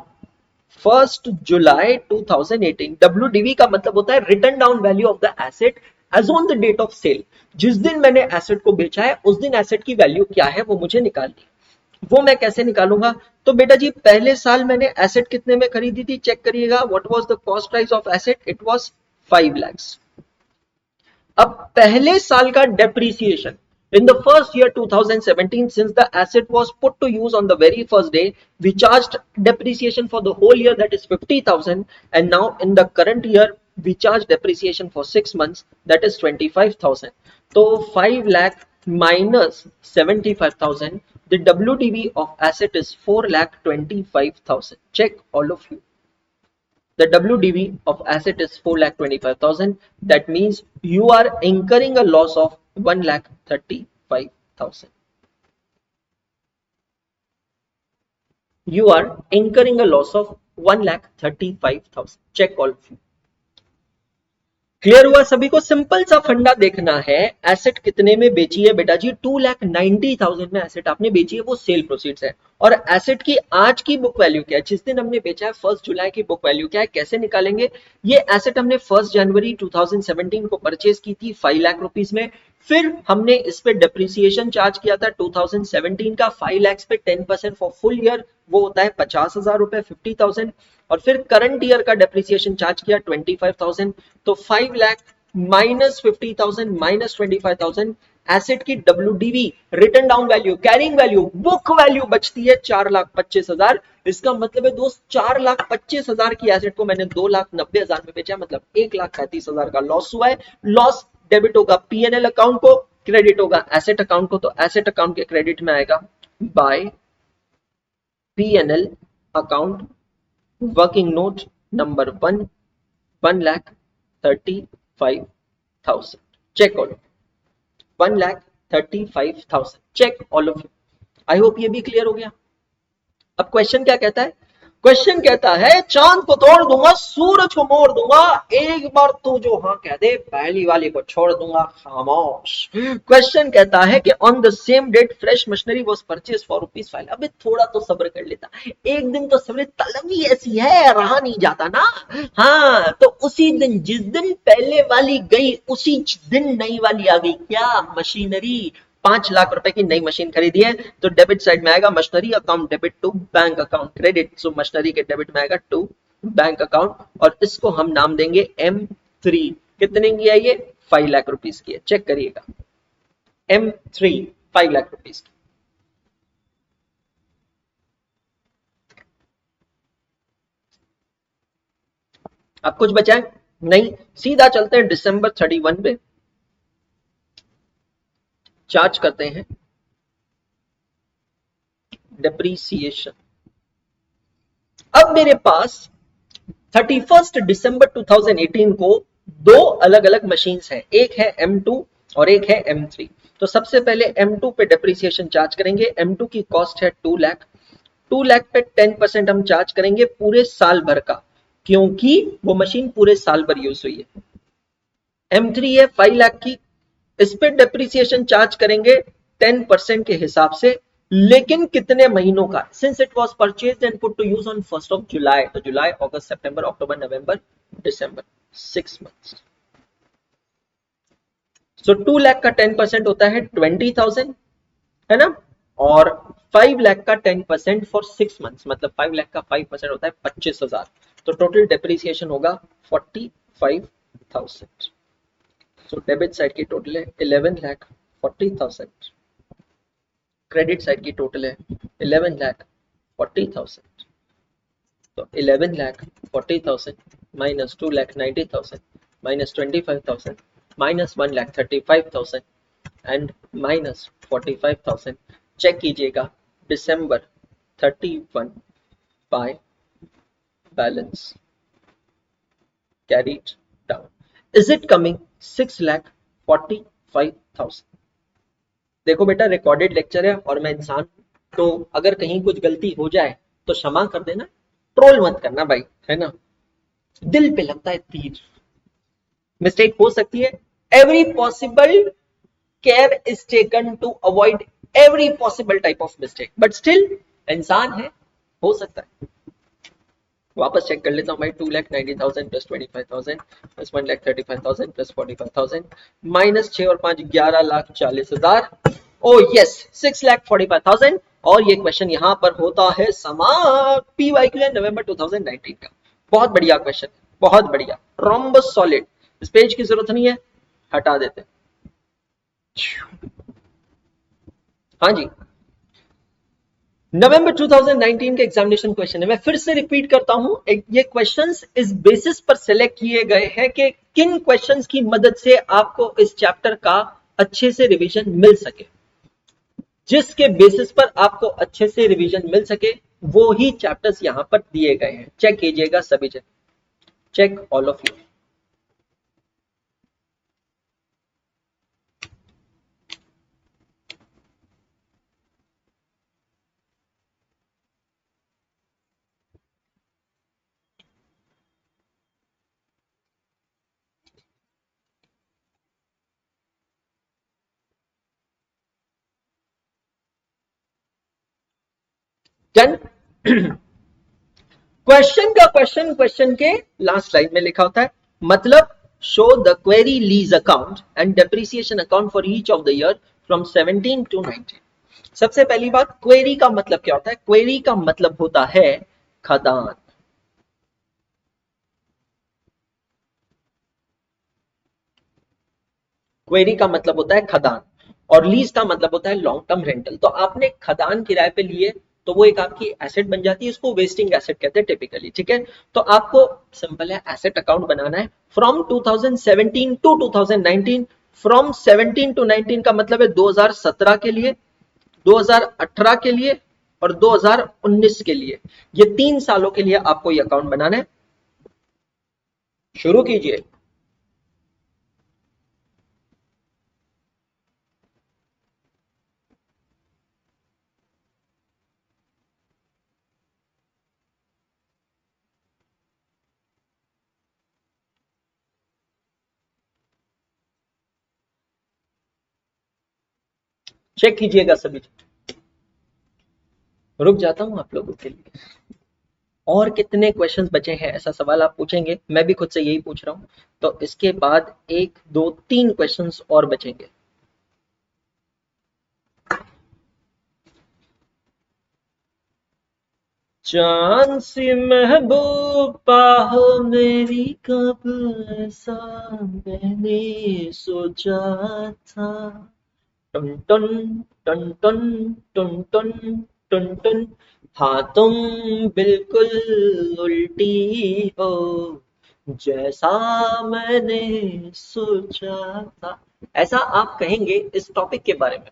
1st July 2018। WDV का मतलब होता है written down value of the asset as on the date of sale. जिस दिन मैंने एसेट को बेचा है उस दिन एसेट की वैल्यू क्या है वो मुझे निकालनी है। वो मैं कैसे निकालूंगा? तो बेटा जी पहले साल मैंने एसेट कितने में खरीदी थी? चेक करिएगा। What was the cost price of asset? It was 5 lakhs। अब पहले साल का depreciation in the first year 2017, since the asset was put to use on the very first day, we charged depreciation for the whole year, that is 50,000, and now in the current year we charge depreciation for 6 months, that is 25,000. So 5 lakh minus 75,000, the WDV of asset is 4 lakh 25,000. Check all of you. The WDV of asset is 4,25,000. That means you are incurring a loss of 1,35,000. You are incurring a loss of 1,35,000. Check all of you. Clear हुआ सभी को? Simple सा फंडा देखना है। Asset कितने में बेची है बेटा जी? 2,90,000 में एसेट आपने बेची है, वो सेल प्रोसीड्स है। और एसेट की आज की बुक वैल्यू क्या है? जिस दिन हमने बेचा है 1 जुलाई की बुक वैल्यू क्या है? कैसे निकालेंगे? ये एसेट हमने 1 जनवरी 2017 को परचेज की थी 5 लाख रुपीस में। फिर हमने इस पे डेप्रिसिएशन चार्ज किया था 2017 का 5 लाख पे 10% फॉर फुल ईयर, वो होता है 50,000 रुपए, 50,000। और फिर करंट ईयर का डेप्रिसिएशन चार्ज किया 25,000। तो 5 लाख माइनस 50,000 माइनस 25,000, एसेट की WDV return down value, carrying value, book value बचती है 4,25,000। इसका मतलब है दोस्त 4,25,000 की एसेट को मैंने 2,90,000 में बेचा, मतलब 1,35,000 का लॉस हुआ है। लॉस डेबिट होगा PNL अकाउंट को, क्रेडिट होगा एसेट अकाउंट को। तो एसेट अकाउंट के क्रेडिट में आएगा by PNL account working note number 1,35,000। Check all 1,35,000। Check all of you. I hope ये भी क्लियर हो गया। अब क्वेश्चन क्या कहता है? क्वेश्चन कहता है चांद को तोड़ दूंगा सूरज को मोड़ दूंगा, एक बार तू जो हाँ कह दे पहली वाली को छोड़ दूंगा खामोश। क्वेश्चन कहता है कि on the same date fresh machinery was purchase for ₹5। अबे थोड़ा तो सब्र कर लेता, एक दिन तो सब्र, तलब ही ऐसी है रहा नहीं जाता ना। हाँ तो उसी दिन, जिस दिन पहले वाली गई उसी दिन नई वाली आ गई। क्या? मशीनरी। 5 लाख रुपए की नई मशीन खरीदी है तो डेबिट साइड में आएगा machinery account debit to bank account credit. So machinery के डेबिट में आएगा टू बैंक अकाउंट, और इसको हम नाम देंगे M3। कितने की है ये? 5 लाख रुपीस की है। चेक करिएगा M3 5 लाख रुपीस की। अब कुछ बचा है? नहीं। सीधा चलते हैं December 31 पे, चार्ज करते हैं डेप्रीसिएशन। अब मेरे पास 31 दिसंबर 2018 को दो अलग अलग मशीन्स हैं, एक है M2 और एक है M3। तो सबसे पहले M2 पे डेप्रीसिएशन चार्ज करेंगे। M2 की कॉस्ट है 2 लाख। 2 लाख पे 10% हम चार्ज करेंगे पूरे साल भर का, क्योंकि वो मशीन पूरे साल भर यूज हुई है। M3 है 5 लाख की, इस पे डेप्रिसिएशन चार्ज करेंगे 10% के हिसाब से, लेकिन कितने महीनों का? Since it was purchased and put to use on 1 July, तो जुलाई, अगस्त, सितंबर, अक्टूबर, नवंबर, दिसंबर, 6 मंथ्स। सो 2 लाख का 10% होता है 20,000, है ना? और 5 लाख का 10% फॉर 6 मंथ्स, मतलब 5 लाख का 5% होता है 25,000। तो टोटल डेप्रिसिएशन होगा 45,000। सो डेबिट साइड की टोटल है 11,40,000, क्रेडिट साइड की टोटल है 11,40,000। तो 11,40,000 minus 2,90,000 minus 25,000 minus 1,35,000 and minus 45,000। Check कीजिएगा December 31 बाय balance carried down, is it coming 6,45,000। देखो बेटा रिकॉर्डेड लेक्चर है और मैं इंसान, तो अगर कहीं कुछ गलती हो जाए तो क्षमा कर देना। ट्रोल मत करना भाई, है ना, दिल पे लगता है तीर। मिस्टेक हो सकती है, every possible care is taken to avoid every possible type of mistake, but still इंसान है, हो सकता है। वापस चेक कर लेता हूँ भाई, 2,90,000 प्लस 25,000 प्लस 1,35,000 प्लस 45,000 माइनस 6 और 5 11,40,000, ओ यस 6,45,000। और ये क्वेश्चन यहाँ पर होता है समाप्त। पीवाईक्यू है नवंबर 2019 का। बहुत बढ़िया क्वेश्चन, बहुत बढ़िया, रोम्बस सॉलिड। इस पेज की जरूरत नहीं है, हटा देते हैं। हाँ जी, नवंबर 2019 के एग्जामिनेशन क्वेश्चन है। मैं फिर से रिपीट करता हूं, ये क्वेश्चंस इस बेसिस पर सिलेक्ट किए गए हैं कि किन क्वेश्चंस की मदद से आपको इस चैप्टर का अच्छे से रिवीजन मिल सके। जिसके बेसिस पर आपको अच्छे से रिवीजन मिल सके वो ही चैप्टर्स यहां पर दिए गए हैं। चेक कीजिएगा सभी जन, check all of you. Done. Question के लास्ट लाइन में लिखा होता है, मतलब show the quarry lease account and depreciation account for each of the year from 17 to 19। सबसे पहली बात, क्वेरी का मतलब क्या होता है? क्वेरी का मतलब होता है खदान। क्वेरी का मतलब होता है खदान, और लीज का मतलब होता है लॉन्ग टर्म रेंटल। तो आपने खदान किराए पे लिए तो वो एक आपकी एसेट बन जाती है, इसको वेस्टिंग एसेट कहते हैं टिपिकली, ठीक है। तो आपको सिंपल है, एसेट अकाउंट बनाना है फ्रॉम 2017 टू 2019। फ्रॉम 17 टू 19 का मतलब है 2017 के लिए, 2018 के लिए और 2019 के लिए। ये 3 सालों के लिए आपको ये अकाउंट बनाना है। शुरू कीजिए। चेक कीजिएगा सभी। रुक जाता हूं आप लोगों के लिए। और कितने क्वेश्चंस बचे हैं, ऐसा सवाल आप पूछेंगे, मैं भी खुद से यही पूछ रहा हूं। तो इसके बाद 1 2 3 क्वेश्चंस और बचेंगे। चांद सी महबूब पाहो मेरी, कब ऐसा मैंने सोचा था। टन टन टन टन टन टन टन टन। हाँ तुम बिल्कुल उल्टी हो जैसा मैंने सोचा था। ऐसा आप कहेंगे इस टॉपिक के बारे में।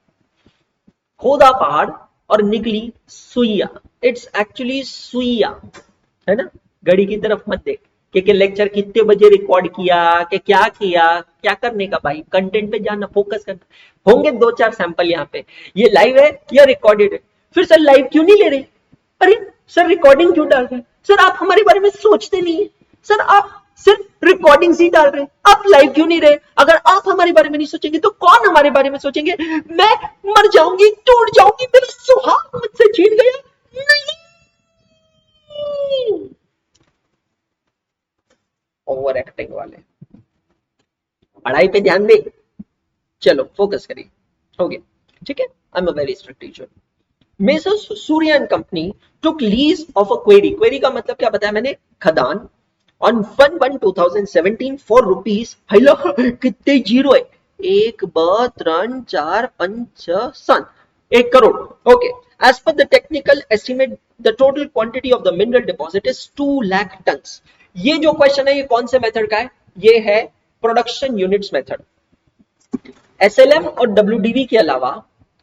खोदा पहाड़ और निकली सुइया। इट्स एक्चुअली सुइया, है ना। घड़ी की तरफ मत देख कि लेक्चर कितने बजे रिकॉर्ड किया, कि क्या किया, क्या करने का भाई, कंटेंट पे जाना, फोकस करना। होंगे 2 4 सैंपल यहाँ पे। ये लाइव है या रिकॉर्डेड है? फिर सर लाइव क्यों नहीं ले रहे? अरे सर रिकॉर्डिंग क्यों डाल रहे हैं? सर आप हमारे बारे में सोचते नहीं है। सर आप सिर्फ रिकॉर्डिंग ही डाल रहे हैं, आप लाइव क्यों नहीं रहे? अगर आप हमारे बारे में नहीं सोचेंगे तो कौन हमारे बारे में सोचेंगे? मैं मर जाऊंगी, टूट जाऊंगी, मेरा सुहाग मुझसे छीन गया। नहीं, ओवर एक्टिंग वाले। पढ़ाई पे ध्यान दे, चलो फोकस करिए। हो गया, ठीक है। I am a very strict teacher. Messrs Surya and company took lease of a quarry. Quarry का मतलब क्या बताया मैंने? खदान। ऑन 1/1/2017 फॉर रुपीज, हेलो कितने जीरो है, 1 2 3 4 5 6 7, 1 crore. Okay, as per the technical estimate the total quantity of the mineral deposit is 2 lakh tons. ये जो क्वेश्चन है ये कौन से मेथड का है? ये है प्रोडक्शन यूनिट्स मेथड। एसएलएम और डब्ल्यूडीवी के अलावा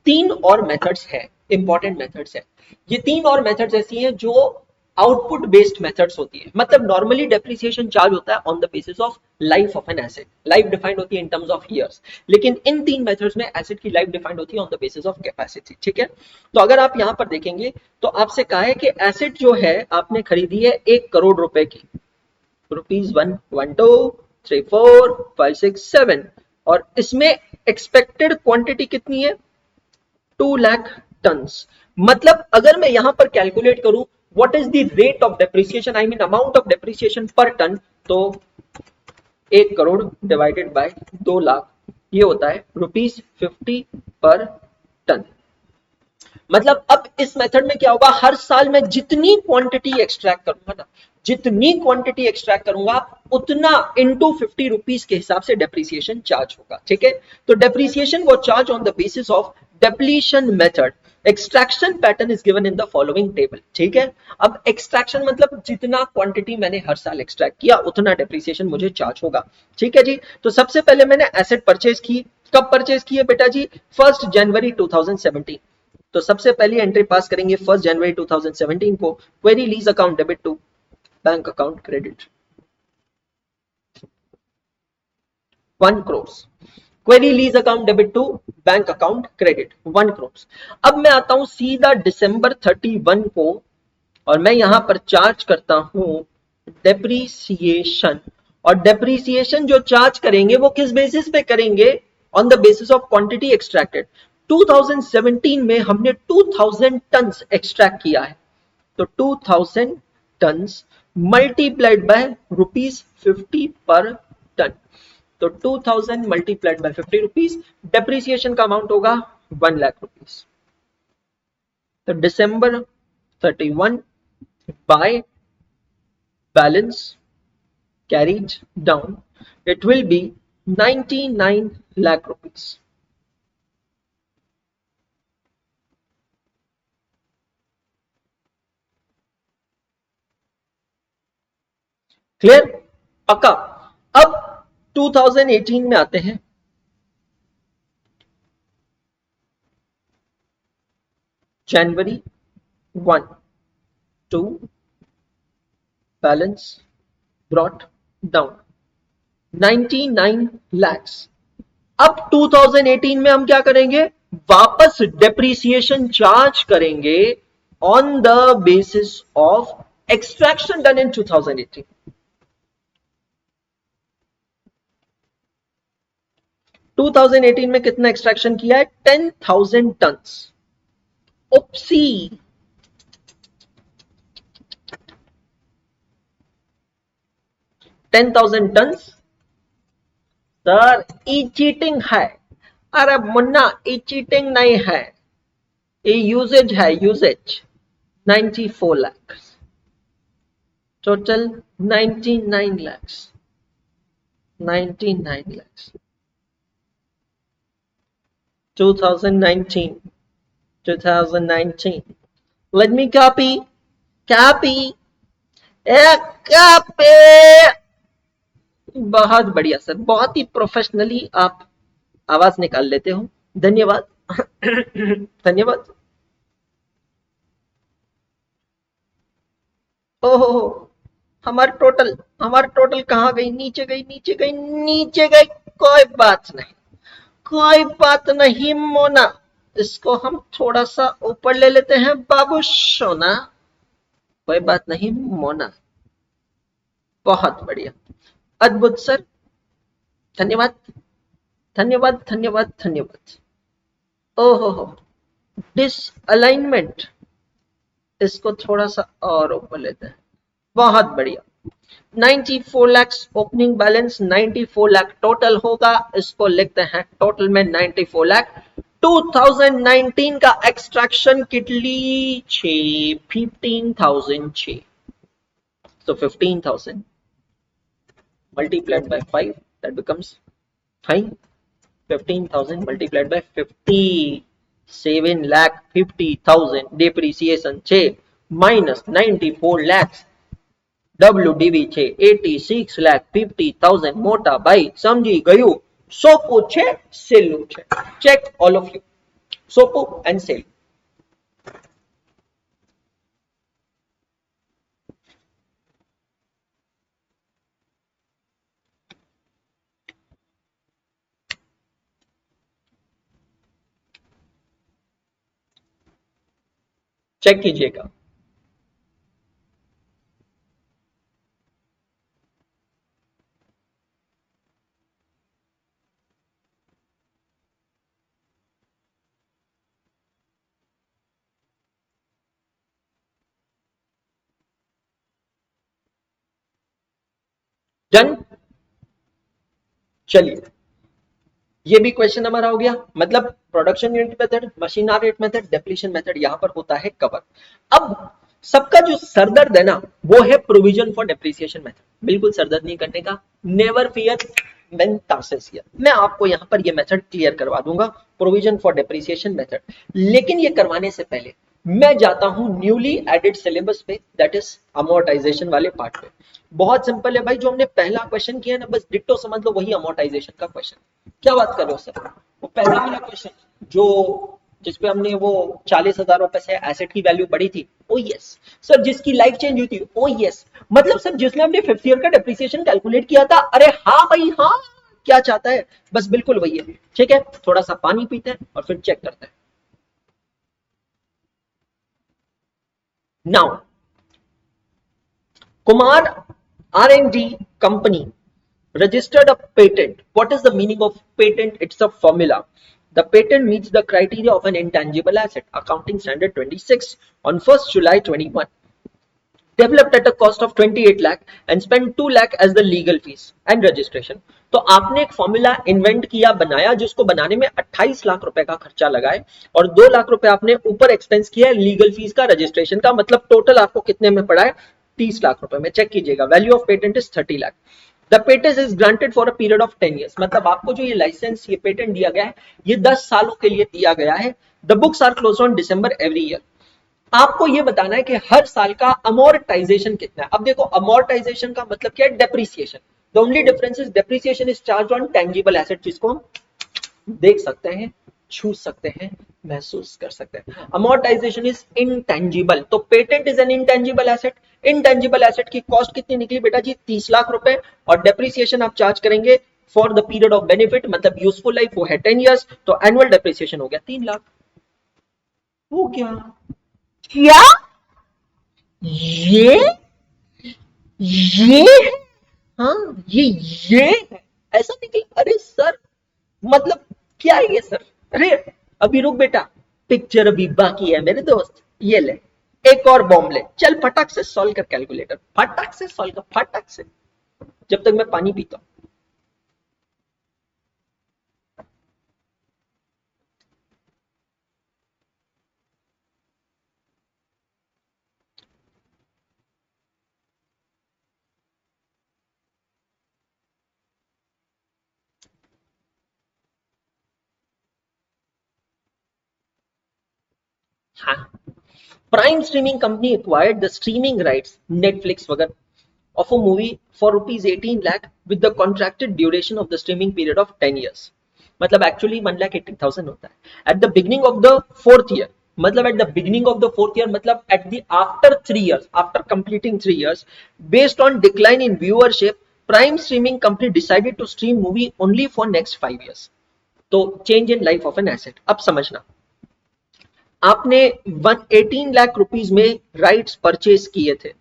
3 और मेथड्स हैं, इंपॉर्टेंट मेथड्स हैं। ये 3 और मेथड्स ऐसी हैं जो आउटपुट बेस्ड मेथड्स होती है। मतलब नॉर्मली डेप्रिसिएशन चार्ज होता है on the basis of life of an asset, life defined होती है इन टर्म्स ऑफ ईयर्स, लेकिन इन तीन मेथड्स में एसेट की लाइफ डिफाइंड होती है on the basis of capacity. ठीक है, तो अगर आप यहां पर देखेंगे तो आपसे कहा है कि एसेट जो है आपने खरीदी है 1 करोड़ रुपए की, रुपीज 1 2 3 4 5 6 7, और इसमें एक्सपेक्टेड क्वांटिटी कितनी है 2 लाख टन्स। मतलब अगर मैं यहां पर कैलकुलेट करूं what is the rate of depreciation, I mean amount of depreciation पर टन, तो 1 करोड़ डिवाइडेड बाय 2 लाख, ये होता है ₹50 पर टन। मतलब अब इस मेथड में क्या होगा, हर साल मैं जितनी क्वांटिटी एक्सट्रैक्ट करूंगा ना, जितनी क्वांटिटी एक्सट्रैक्ट करूंगा उतना इनटू 50 रुपीज के हिसाब से डेप्रिसिएशन चार्ज होगा। ठीक है, तो डेप्रिसिएशन वो charge on the basis of depletion method. Extraction pattern is given in the following table. ठीक है, अब एक्सट्रैक्शन मतलब जितना क्वांटिटी मैंने हर साल एक्सट्रैक्ट किया उतना डेप्रिसिएशन मुझे चार्ज होगा। ठीक है जी, तो सबसे पहले मैंने एसेट परचेज की। कब परचेज की है बेटा जी, 1 जनवरी 2017। तो सबसे पहली एंट्री पास करेंगे 1 जनवरी 2017 को, quarry lease account debit to bank account credit 1 crore, quarry lease account debit to bank account credit 1 crore. अब मैं आता हूं सीधा December 31 को और मैं यहां पर चार्ज करता हूं डेप्रीसिएशन। और डेप्रीसिएशन जो चार्ज करेंगे वो किस बेसिस पे करेंगे, on the basis of quantity extracted. 2017 में हमने 2000 टन्स एक्सट्रैक्ट किया है, तो 2000 टन्स मल्टीप्लाइड बाय ₹50 पर टन, तो 2000 मल्टीप्लाइड बाय 50 रुपीज, डेप्रिसिएशन का अमाउंट होगा 1 लाख रुपीज। तो December 31 by balance carried down, it will be 99 lakh rupees. Clear, पक्का। अब 2018 में आते हैं। January 1 2 balance brought down 99 lakhs। अब 2018 में हम क्या करेंगे, वापस डेप्रीसिएशन चार्ज करेंगे on the basis of extraction done in 2018। 2018 में कितना एक्सट्रैक्शन किया है, 10,000 टन्स। ओप्सी, 10,000 टन्स। सर ई चीटिंग है, अरे मुन्ना ई चीटिंग नहीं है, ये यूजेज है, usage. 94 lakh total, 99 lakhs, 99 lakhs। 2019, 2019, let me copy, copy, copy। बहुत बढ़िया सर, बहुत ही प्रोफेशनली आप आवाज निकाल लेते हो, धन्यवाद। धन्यवाद। ओहो, हमार टोटल कहाँ गई, नीचे गई, नीचे गई, नीचे गई। कोई बात नहीं, कोई बात नहीं मोना, इसको हम थोड़ा सा ऊपर ले लेते हैं बाबू सोना। कोई बात नहीं मोना, बहुत बढ़िया, अद्भुत सर, धन्यवाद, धन्यवाद, धन्यवाद, धन्यवाद। ओहो, डिसअलाइनमेंट, इसको थोड़ा सा और ऊपर लेते हैं, बहुत बढ़िया। 94 lakh opening balance, 94 lakh total होगा, इसको लिखते हैं टोटल में 94 लाख। 2019 का एक्सट्रैक्शन कितनी, 15,000। so 15,000 multiplied by 5, that becomes 5, 15,000 multiplied by 50, 7,50,000 depreciation 6 minus 94 lakhs, WDV 6 86,50,000 મોટા ભાઈ સમજી ગયું, સોપું છે સેલું છે, check all of you, સોપું and સેલું। चेक कीजिएगा। डन। चलिए, ये भी क्वेश्चन हमारा हो गया। मतलब production unit method, machine hour rate method, depletion method यहां पर होता है कवर। अब सबका जो सरदर्द है ना, वो है प्रोविजन फॉर डेप्रिसिएशन मेथड। बिल्कुल सरदर्द नहीं करने का, never fear when task here. मैं आपको यहां पर ये मेथड क्लियर करवा दूंगा, प्रोविजन फॉर डेप्रिसिएशन मेथड। लेकिन ये करवाने से पहले मैं जाता हूं न्यूली एडेड सिलेबस पे, दैट इज अमोर्टाइजेशन वाले पार्ट पे। बहुत सिंपल है भाई, जो हमने पहला क्वेश्चन किया ना, बस डिट्टो समझ लो, वही अमोर्टाइजेशन का क्वेश्चन। क्या बात कर रहे हो सर? वो पहला वाला क्वेश्चन जो जिसपे हमने वो 40,000 रुपए से एसेट की वैल्यू बढ़ी थी, ओ यस सर। जिसकी लाइफ चेंज हुई थी, ओ यस। मतलब सर जिसमें हमने 5th ईयर का डेप्रिसिएशन कैलकुलेट किया था, अरे हाँ भाई हाँ। क्या चाहता है? बस बिल्कुल वही है। ठीक है, थोड़ा सा पानी पीते हैं और फिर चेक करते हैं। Now Kumar R&D company registered a patent. What is the meaning of patent? It's a formula. The patent meets the criteria of an intangible asset. Accounting Standard 26 on 1st July 21. Developed at a cost of 28 lakh and spent 2 lakh as the legal fees and registration. तो आपने एक formula invent किया, बनाया, जिसको बनाने में 28 लाख रुपए का खर्चा लगाए और 2 लाख रुपए आपने ऊपर एक्सपेंस किया लीगल फीस का, रजिस्ट्रेशन का। मतलब टोटल आपको कितने में पड़ा है? 30 लाख रुपए में। चेक कीजिएगा, value of patent is 30 lakh. The patent is granted for a period of 10 years. मतलब आपको जो ये लाइसेंस, ये पेटेंट दिया गया है, ये 10 सालों के लिए दिया गया है। The books are close on December every year. आपको ये बताना है कि हर साल का अमोर्टाइजेशन कितना है। अब देखो, अमोर्टाइजेशन का मतलब क्या है? Depreciation. The only difference is depreciation is charge on tangible asset, जिसको हम देख सकते हैं, छू सकते हैं, महसूस कर सकते हैं। अमोर्टाइजेशन इज इनटेंजिबल, तो patent is an intangible asset. Intangible asset की कॉस्ट कितनी निकली बेटा जी? 30 लाख रुपए। और डेप्रिसिएशन आप चार्ज करेंगे for the period of benefit, मतलब यूजफुल लाइफ, वो है 10 ईयर्स। तो एनुअल डेप्रिसिएशन हो गया 3 लाख। हो गया। क्या ये ये हाँ, ये है। ऐसा निकला? अरे सर, मतलब क्या है ये सर? अरे अभी रुक बेटा, पिक्चर अभी बाकी है मेरे दोस्त। ये ले, एक और बॉम्ब ले, चल फटाक से सॉल्व कर कैलकुलेटर, फटाक से सॉल्व कर, फटाक से, जब तक मैं पानी पीता हूं। हाँ, prime streaming company acquired the streaming rights, Netflix वगैरह, of a movie for rupees 18 lakh with the contracted duration of the streaming period of 10 years. मतलब एक्चुअली 1,80,000 होता है। At the beginning of the 4th year, मतलब at the beginning of the 4th year, मतलब at the after 3 years, after completing 3 years, based on decline in viewership, prime streaming company decided to stream movie only for next 5 years. तो change in life of an asset. अब समझना, आपने 118 lakh rupees में rights purchase किए थे,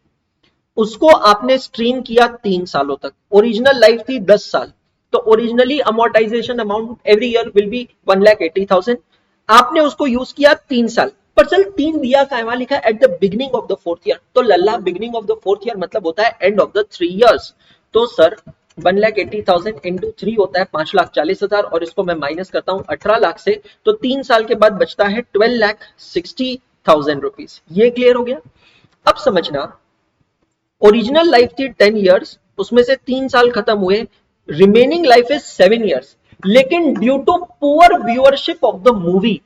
उसको आपने stream किया 3 सालों तक। ओरिजिनल लाइफ थी 10 साल, तो originally amortisation amount every year will be 1,80,000। आपने उसको यूज किया 3 साल, पर चल 3 दिया का वहां लिखा at the beginning of the 4th year, तो लल्ला beginning of the 4th year मतलब होता है एंड ऑफ द 3 इयर्स। तो सर 1,80,000 इंटू 3 होता है 5,40,000, और इसको मैं माइनस करता हूं 18 लाख से, तो 3 साल के बाद बचता है 12,60,000 रुपीज। ये क्लियर हो गया? अब समझना, ओरिजिनल लाइफ थी 10 इयर्स, उसमें से 3 साल खत्म हुए, रिमेनिंग लाइफ इज 7 इयर्स। लेकिन due to poor viewership of the movie,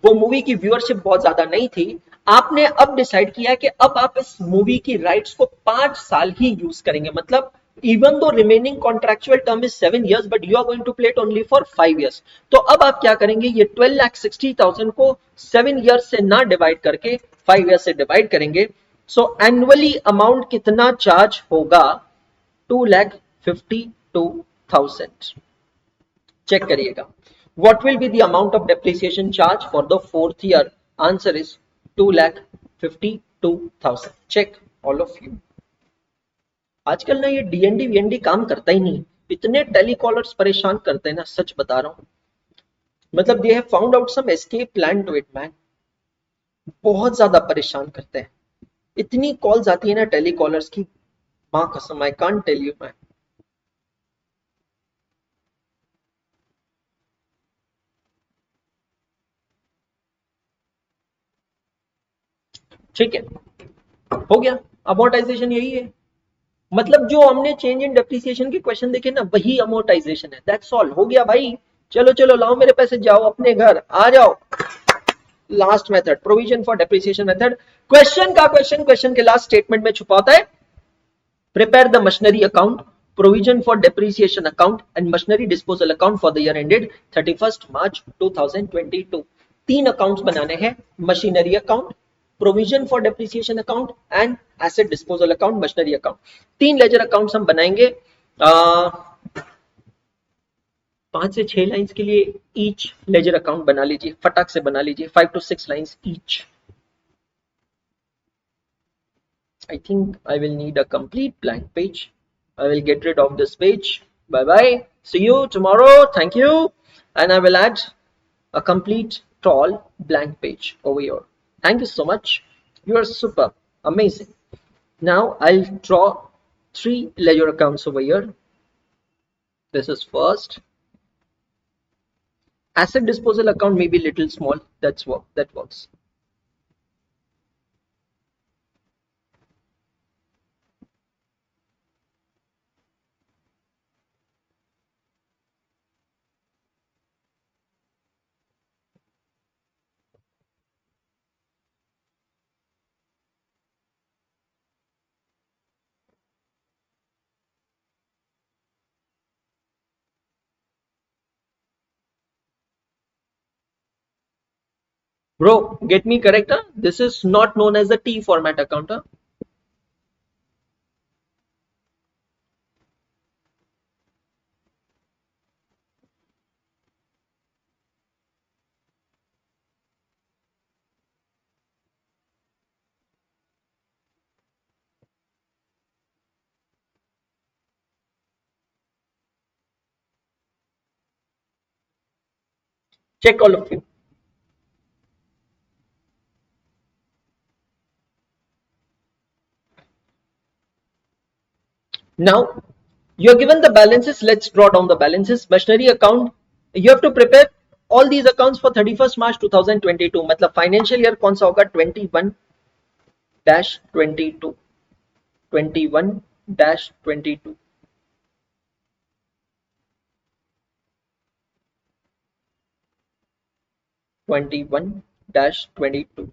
वो मूवी की व्यूअरशिप बहुत ज्यादा नहीं थी, आपने अब डिसाइड किया कि अब आप इस मूवी की राइट्स को 5 साल ही यूज करेंगे। मतलब even though remaining contractual term is 7 years, but you are going to play it only for 5 years. तो अब आप क्या करेंगे, ये 12,60,000 को 7 इयर्स से ना डिवाइड करके 5 इयर्स से डिवाइड करेंगे। सो एनुअली अमाउंट कितना चार्ज होगा? 2,52,000। चेक करिएगा, what will be the amount of depreciation charge for the 4th year? Answer is 2,52,000। 52,000. Check all of you. आजकल ना ये डीएनडी वीएनडी काम करता ही नहीं. इतने टेलीकॉलर्स परेशान करते हैं ना, सच बता रहा हूँ. मतलब they have found out some escape plan to it man. बहुत ज्यादा परेशान करते हैं. इतनी कॉल्स आती है ना टेलीकॉलर्स की, मां कसम, I can't tell you man. ठीक है, हो गया. अमोर्टाइजेशन यही है. मतलब जो हमने चेंज इन डेप्रिसिएशन के क्वेश्चन देखे ना, वही अमोर्टाइजेशन है. That's all. हो गया भाई. चलो चलो, लाओ मेरे पैसे, जाओ अपने घर, आ जाओ. Last method, provision for depreciation method. Question के लास्ट स्टेटमेंट में छुपा होता है prepare the machinery account, provision for depreciation account and machinery disposal account for the year ended 31st March 2022. तीन अकाउंट्स बनाने हैं. Machinery account, provision for depreciation account and asset disposal account, machinery account. तीन ledger accounts हम बनाएंगे. 5 से 6 lines के लिए each ledger account बना लीजिए, फटाक से बना लीजिए. 5 to 6 lines each. I think I will need a complete blank page. I will get rid of this page. Bye bye. See you tomorrow. Thank you. And I will add a complete tall blank page over here. Thank you so much. You are super. Amazing. Now I'll draw 3 ledger accounts over here. This is first. Asset disposal account may be little small. That works. Bro, get me correct, huh? This is not known as the T format account, huh? Check all of you. Now you are given the balances. Let's draw down the balances. Machinery account, you have to prepare all these accounts for 31st March 2022. मतलब financial year कौन सा होगा? 21-22, 21-22.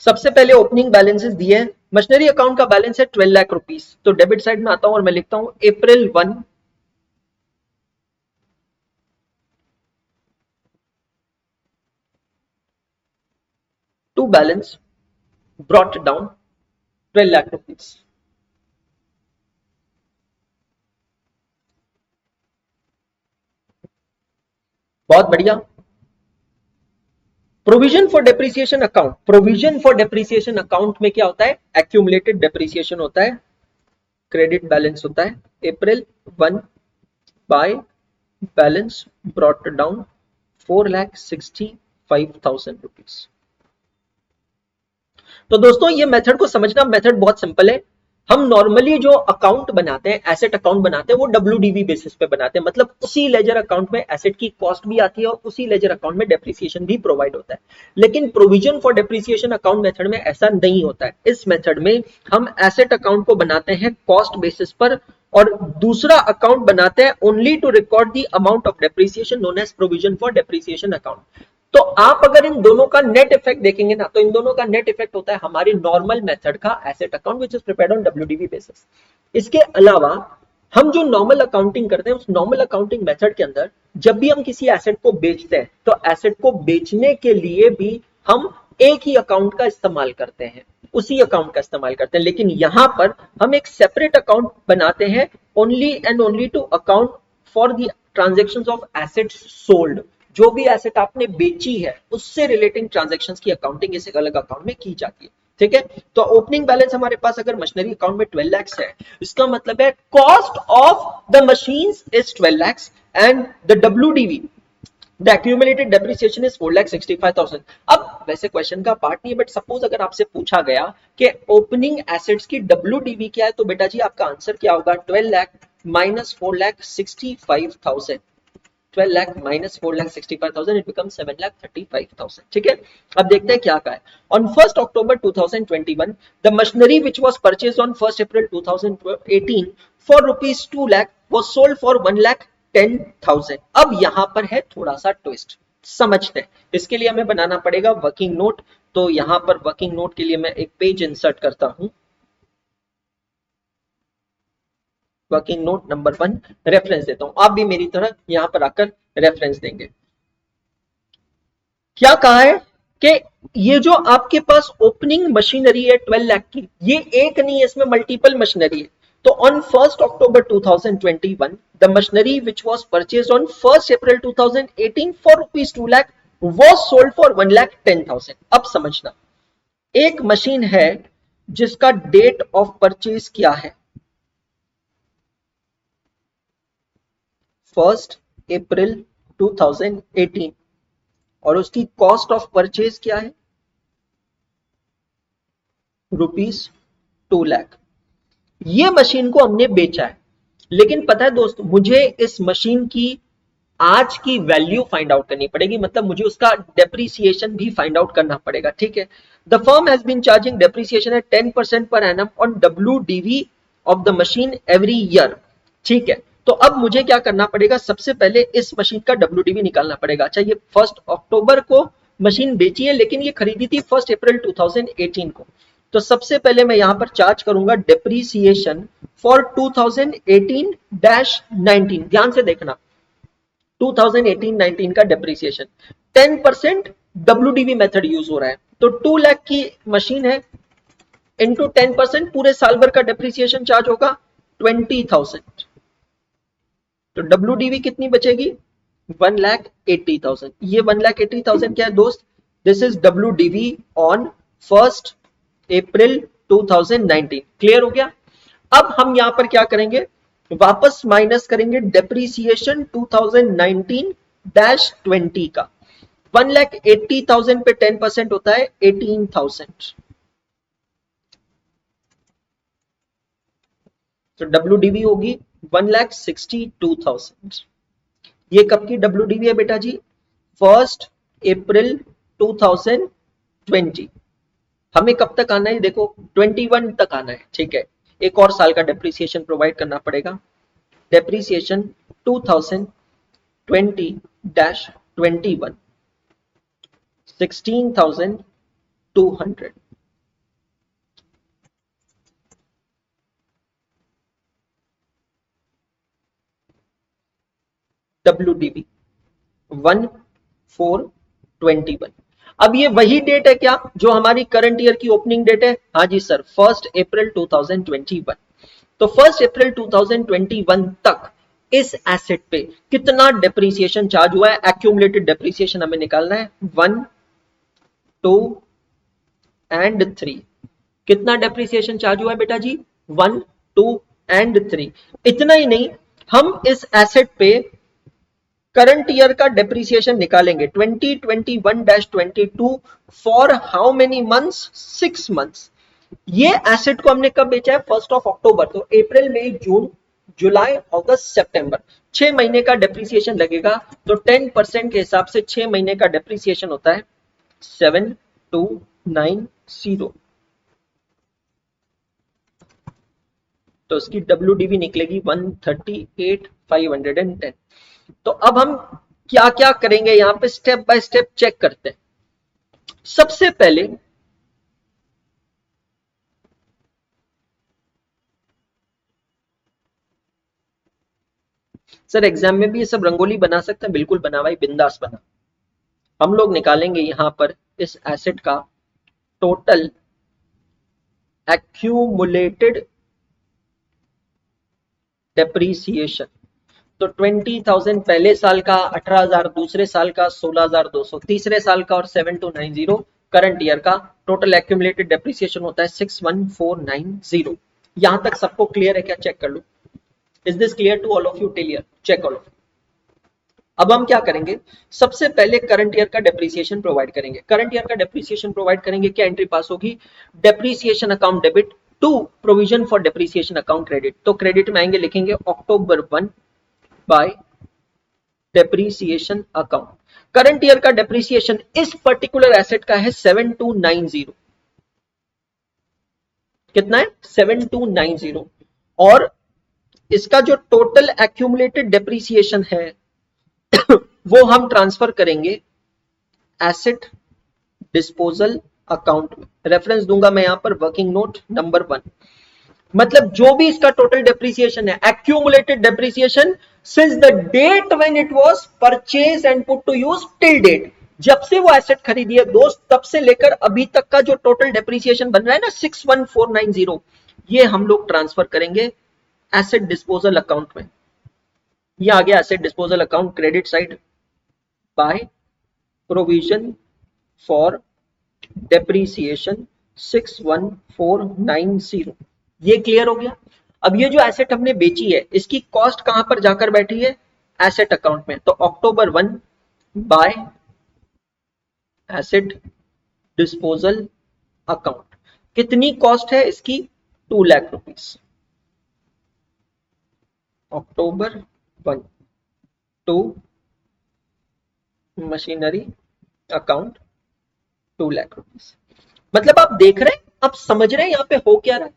सबसे पहले opening balances दिए हैं. Machinery account का balance है 12 लाख रुपीस. तो डेबिट साइड में आता हूं और मैं लिखता हूं April 1 to balance brought down 12 lakh rupees. बहुत बढ़िया. Provision for depreciation account, provision for depreciation account में क्या होता है? एक्यूमुलेटेड डेप्रिसिएशन होता है, क्रेडिट बैलेंस होता है. April 1 by balance brought down 4,65,000 rupees. तो दोस्तों ये मेथड को समझना, मेथड बहुत सिंपल है. हम नॉर्मली जो अकाउंट बनाते हैं, एसेट अकाउंट बनाते हैं, वो WDV बेसिस पे बनाते हैं. मतलब उसी लेजर अकाउंट में एसेट की कॉस्ट भी आती है और उसी लेजर अकाउंट में डेप्रिसिएशन भी प्रोवाइड होता है. लेकिन provision for depreciation account method में ऐसा नहीं होता है. इस मेथड में हम एसेट अकाउंट को बनाते हैं कॉस्ट बेसिस पर और दूसरा अकाउंट बनाते हैं only to record the amount of depreciation known as provision for depreciation account. तो आप अगर इन दोनों का नेट इफेक्ट देखेंगे ना, तो इन दोनों का नेट इफेक्ट होता है हमारे नॉर्मल मेथड का asset account which is prepared on WDV basis. इसके अलावा हम जो नॉर्मल अकाउंटिंग करते हैं, उस नॉर्मल अकाउंटिंग मेथड के अंदर जब भी हम किसी एसेट को बेचते हैं, तो एसेट को बेचने के लिए भी हम एक ही अकाउंट का इस्तेमाल करते हैं, उसी अकाउंट का इस्तेमाल करते हैं. लेकिन यहां पर हम एक सेपरेट अकाउंट बनाते हैं only and only to account for the transactions of assets sold. जो भी एसेट आपने बेची है उससे रिलेटिंग ट्रांजैक्शंस की अकाउंटिंग इस अलग अकाउंट में की जाती है। ठीक है, तो ओपनिंग बैलेंस हमारे पास अगर मशीनरी अकाउंट में 12 lakhs है, इसका मतलब है cost of the machines is 12 lakhs and the WDV the accumulated depreciation is 4,65,000। अब वैसे क्वेश्चन का पार्ट नहीं है, बट सपोज अगर आपसे पूछा गया कि ओपनिंग एसेट्स की डब्ल्यूडीवी क्या है, तो बेटा जी आपका आंसर क्या होगा, 12 lakh minus 4,65,000। 12 lakh minus 4,65,000 it becomes 7,35,000। ठीक है, अब देखते हैं क्या कहा है। On 1st October 2021 the machinery which was purchased on 1st April 2018 for rupees 2 lakh was sold for 1,10,000। अब यहां पर है थोड़ा सा ट्विस्ट, समझते हैं। इसके लिए हमें बनाना पड़ेगा वर्किंग नोट, तो यहां पर वर्किंग नोट के लिए मैं एक पेज इंसर्ट करता हूं। वर्किंग नोट नंबर 1 रेफरेंस देता हूं, आप भी मेरी तरह यहां पर आकर रेफरेंस देंगे। क्या कहा है कि ये जो आपके पास ओपनिंग मशीनरी है 12 लाख की, ये एक नहीं है, इसमें मल्टीपल मशीनरी है। तो on 1st October 2021 the machinery which was purchased on 1st April 2018 for rupees 2 lakh was sold for 1,10,000। अब समझना, एक मशीन है जिसका डेट ऑफ परचेज क्या है, 1st April 2018, और उसकी कॉस्ट ऑफ परचेज क्या है, रुपीज 2 लाख। ये मशीन को हमने बेचा है, लेकिन पता है दोस्त, मुझे इस मशीन की आज की वैल्यू फाइंड आउट करनी पड़ेगी, मतलब मुझे उसका डेप्रीसिएशन भी फाइंड आउट करना पड़ेगा। ठीक है, the firm has been charging depreciation at 10% per annum on WDV of the machine every year. ठीक है, तो अब मुझे क्या करना पड़ेगा, सबसे पहले इस मशीन का डब्ल्यूडीवी निकालना पड़ेगा। अच्छा, ये 1 अक्टूबर को मशीन बेची है, लेकिन ये खरीदी थी 1 अप्रैल 2018 को। तो सबसे पहले मैं यहां पर चार्ज करूंगा डेप्रीसिएशन फॉर 2018-19। ध्यान से देखना, 2018-19 का डेप्रीसिएशन 10% डब्ल्यूडीवी मेथड यूज हो रहा है, तो 2 लाख की मशीन है, इंटू 10% पूरे साल भर का डेप्रीसिएशन चार्ज होगा 20,000। तो डब्ल्यूडीवी कितनी बचेगी, 1,80,000। ये 1,80,000 क्या है दोस्त, this is WDV on 1st April 2019। Clear हो गया। अब हम यहां पर क्या करेंगे, वापस माइनस करेंगे डेप्रीसिएशन 2019-20 का। 1,80,000 पे 10% होता है 18,000। तो डब्ल्यूडीवी होगी 1,62,000। ये कब की डब्ल्यूडीवी है बेटा जी, 1st April 2020। हमें कब तक आना है, देखो 21 तक आना है। ठीक है, एक और साल का डेप्रीसिएशन प्रोवाइड करना पड़ेगा। डेप्रीसिएशन 2020-21 16,200। डब्ल्यूडीबी 1,421। अब ये वही डेट है क्या जो हमारी करंट ईयर की ओपनिंग डेट है, हाँ जी सर, 1st April 2021। तो 1st April 2021 तक इस एसेट पे कितना डेप्रीसिएशन चार्ज हुआ है, एक्यूमुलेटेड डेप्रीसिएशन हमें निकालना है, 1, 2 एंड 3। कितना डेप्रीसिएशन चार्ज हुआ है बेटा जी, 1, 2 एंड 3। इतना ही नहीं, हम इस एसेट पे करंट ईयर का डेप्रीसिएशन निकालेंगे 2021-22 for how many months, 6 months. ये एसेट को हमने कब बेचा है, 1st October। तो अप्रैल, मई, जून, जुलाई, अगस्त, सितंबर, 6 महीने का डेप्रीसिएशन लगेगा। तो 10% के हिसाब से 6 महीने का डेप्रीसिएशन होता है 7,290। तो इसकी डब्ल्यूडीवी निकलेगी 138,510। तो अब हम क्या क्या करेंगे, यहां पे स्टेप बाय स्टेप चेक करते हैं। सबसे पहले सर एग्जाम में भी ये सब रंगोली बना सकते हैं, बिल्कुल बना भाई, बिंदास बना। हम लोग निकालेंगे यहां पर इस एसेट का टोटल एक्यूमुलेटेड डेप्रीसिएशन। तो 20,000 पहले साल का, 18,000 दूसरे साल का, 16,200 तीसरे साल का और 7290 करंट ईयर का टोटल एक्यूमुलेटेड डेप्रिसिएशन होता है 61,490। यहां तक सबको क्लियर है क्या? चेक कर लो। Is this clear to all of you till here? Check all of. अब हम क्या करेंगे, सबसे पहले करंट ईयर का डेप्रिसिएशन प्रोवाइड करेंगे। करंट ईयर का डेप्रिसिएशन प्रोवाइड करेंगे, क्या एंट्री पास होगी? Depreciation account debit to provision for depreciation account credit. तो क्रेडिट में आएंगे, लिखेंगे October 1 by depreciation account. Current year का डेप्रिसिएशन इस पर्टिकुलर एसेट का है 7290। कितना है? 7290। और इसका जो टोटल एक्यूमुलेटेड डेप्रिसिएशन है वो हम ट्रांसफर करेंगे एसेट डिस्पोजल अकाउंट में। रेफरेंस दूंगा मैं यहां पर वर्किंग नोट नंबर 1। मतलब जो भी इसका टोटल डेप्रिसिएशन है, accumulated depreciation since the date when it was purchase and put to use till date, जब से वो एसेट खरीदी है दोस्त, तब से लेकर अभी तक का जो टोटल डेप्रिसिएशन बन रहा है ना 61,490, ये हम लोग ट्रांसफर करेंगे एसेट डिस्पोजल अकाउंट में। ये आ गया asset disposal account credit side by provision for depreciation 61,490। ये क्लियर हो गया। अब ये जो एसेट हमने बेची है, इसकी कॉस्ट कहां पर जाकर बैठी है? एसेट अकाउंट में। तो October 1 by asset disposal account. कितनी कॉस्ट है इसकी? 2 lakh rupees. October 1 to machinery account 2 lakh rupees. मतलब आप देख रहे हैं, आप समझ रहे हैं यहां पे हो क्या रहा है?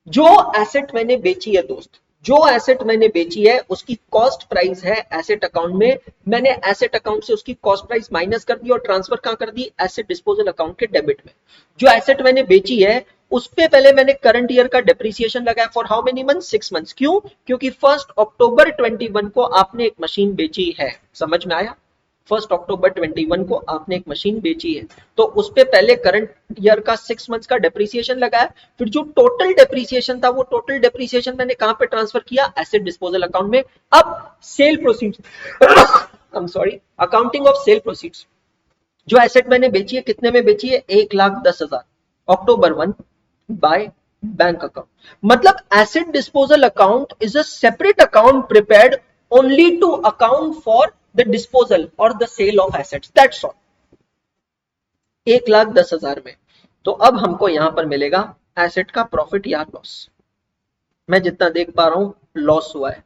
जो एसेट मैंने बेची है दोस्त, जो एसेट मैंने बेची है उसकी कॉस्ट प्राइस है एसेट अकाउंट में। मैंने एसेट अकाउंट से उसकी कॉस्ट प्राइस माइनस कर दी और ट्रांसफर कहां कर दी? एसेट डिस्पोजल अकाउंट के डेबिट में। जो एसेट मैंने बेची है उस पे पहले मैंने करंट ईयर का डेप्रिसिएशन लगाया for how many months? 6 months. क्यों? क्योंकि 1 अक्टूबर 21 को आपने एक मशीन बेची है। समझ में आया? 1 अक्टूबर 21 को आपने एक मशीन बेची है, तो उस पे पहले करंट ईयर का 6 मंथ्स का डेप्रिसिएशन लगाया। फिर जो टोटल डेप्रिसिएशन था, वो टोटल डेप्रिसिएशन मैंने कहां पे ट्रांसफर किया? एसेट डिस्पोजल अकाउंट में। अब sale proceeds I am sorry, accounting of sale proceeds. जो एसेट मैंने बेची है, कितने में बेची है? 1,10,000 अक्टूबर 1 बाय बैंक अकाउंट। मतलब asset disposal account is a separate account prepared only to account for the disposal और the sale of assets, that's all. 1,10,000 में। तो अब हमको यहां पर मिलेगा एसेट का प्रॉफिट या लॉस। मैं जितना देख पा रहा हूं लॉस हुआ है,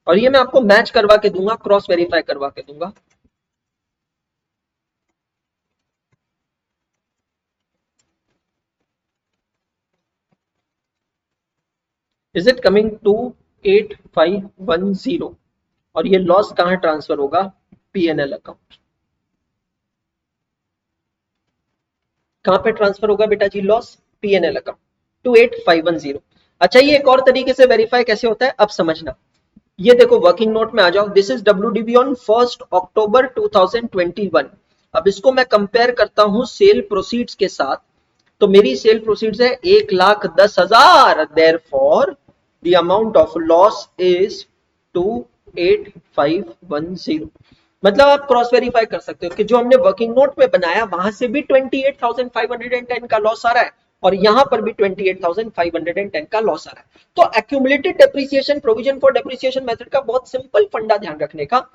और ये मैं आपको मैच करवा के दूंगा, क्रॉस वेरीफाई करवा के दूंगा। Is it coming to 8510? और ये लॉस कहां ट्रांसफर होगा? PNL account. कहां पे ट्रांसफर होगा बेटा जी लॉस? PNL account 28510। अच्छा, ये एक और तरीके से वेरीफाई कैसे होता है अब समझना। ये देखो वर्किंग नोट में आ जाओ, दिस इज डब्ल्यूडीबी ऑन 1 अक्टूबर 2021। अब इसको मैं कंपेयर करता हूं सेल प्रोसीड्स के साथ, तो मेरी सेल प्रोसीड्स है 1,10,000, therefore the amount of loss is 28510। मतलब आप क्रॉस वेरीफाई कर सकते हो कि जो हमने वर्किंग नोट में बनाया वहां से भी 28,510 का लॉस आ रहा है, और यहां पर भी 28,510 का लॉस आ रहा है। तो accumulated depreciation provision for depreciation method का बहुत सिंपल फंडा ध्यान रखने का,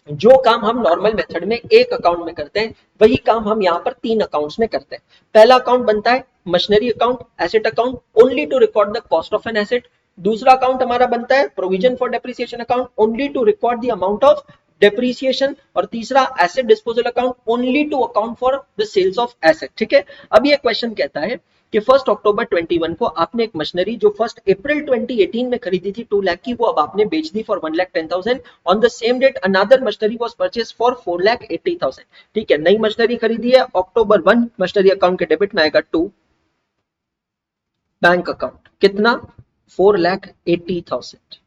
जो काम हम नॉर्मल मेथड में एक अकाउंट में करते हैं, वही काम हम यहाँ पर 3 अकाउंट्स में करते हैं। पहला अकाउंट बनता है machinery account, asset account, only to record the cost of an asset. दूसरा अकाउंट हमारा बनता है provision for depreciation account, only to record the amount of depreciation. और तीसरा asset disposal account, only to account for the sales of asset. ठीक है। अब ये क्वेश्चन कहता है कि 1 अक्टूबर 21 को आपने एक मशीनरी जो 1 अप्रैल 2018 में खरीदी थी 2 लाख की, वो अब आपने बेच दी for 1,10,000। On the same date another machinery was purchase for 4,80,000। ठीक है, नई मशीनरी खरीदी है अक्टूबर 1, मशीनरी अकाउंट के डेबिट में आएगा 2 बैंक अकाउंट, कितना? 4,80,000।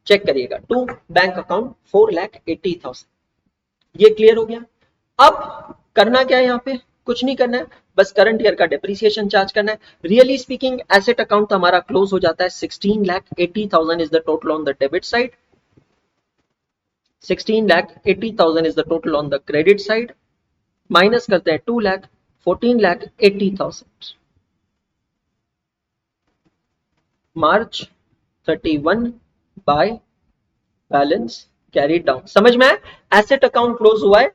चेक करिएगा, 2 बैंक अकाउंट 4,80,000। ये क्लियर हो गया। अब करना क्या है, यहां पे कुछ नहीं करना है, बस करंट ईयर का डेप्रिसिएशन चार्ज करना है। रियली स्पीकिंग एसेट अकाउंट हमारा क्लोज हो जाता है 16,80,000 is the total on the debit side, 16,80,000 is the total on the credit side, minus करते हैं 2 लाख, 14,80,000। मार्च 31 बाय बैलेंस कैरीड डाउन। समझ में आया? एसेट अकाउंट क्लोज हुआ है,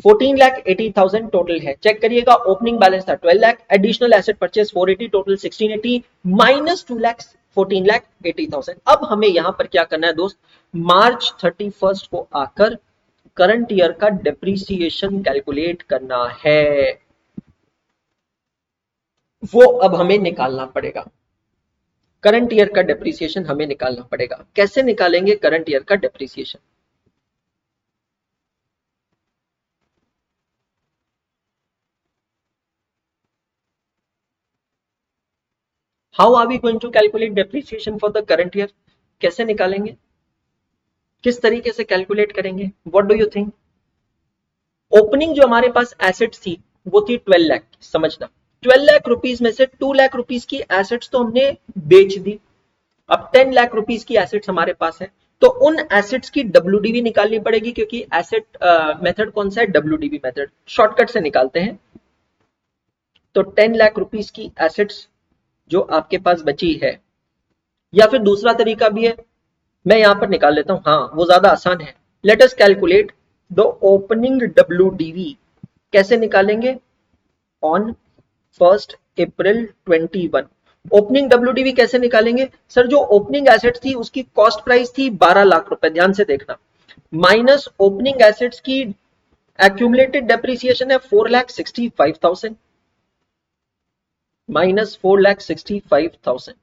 14,80,000 टोटल है। चेक करिएगा, ओपनिंग बैलेंस था 12 lakh, additional asset purchase 480, total 1680 minus 2 lakh 14,80,000। अब हमें यहां पर क्या करना है दोस्त, मार्च 31 को आकर करंट ईयर का डेप्रीसिएशन कैलकुलेट करना है, वो अब हमें निकालना पड़ेगा। करंट ईयर का डेप्रीसिएशन हमें निकालना पड़ेगा। कैसे निकालेंगे करंट ईयर का depreciation? How are we going to calculate depreciation for the current year? कैसे निकालेंगे, किस तरीके से कैलकुलेट करेंगे? What do you think? Opening जो हमारे पास एसेट्स थी वो थी 12 लाख, समझना 12 लाख रुपीस में से 2 लाख रुपीस की एसेट्स तो हमने बेच दी, अब 10 लाख रुपीस की एसेट्स हमारे पास है, तो उन एसेट्स की डब्ल्यूडीवी निकालनी पड़ेगी, क्योंकि एसेट मेथड कौन सा है, डब्ल्यूडीवी मेथड। शॉर्टकट से निकालते हैं। तो 10 लाख रुपीस की एसेट्स जो आपके पास बची है, या फिर दूसरा तरीका भी है, मैं यहां पर निकाल लेता हूं, हाँ वो ज्यादा आसान है। Let us calculate the opening WDV. कैसे निकालेंगे? On 1 April 21। ओपनिंग डब्ल्यूडीवी कैसे निकालेंगे सर? जो ओपनिंग एसेट्स थी उसकी कॉस्ट प्राइस थी 12 लाख रुपए, ध्यान से देखना, माइनस ओपनिंग एसेट्स की एक्यूमुलेटेड डेप्रिसिएशन है 4,65,000, माइनस 4,65,000,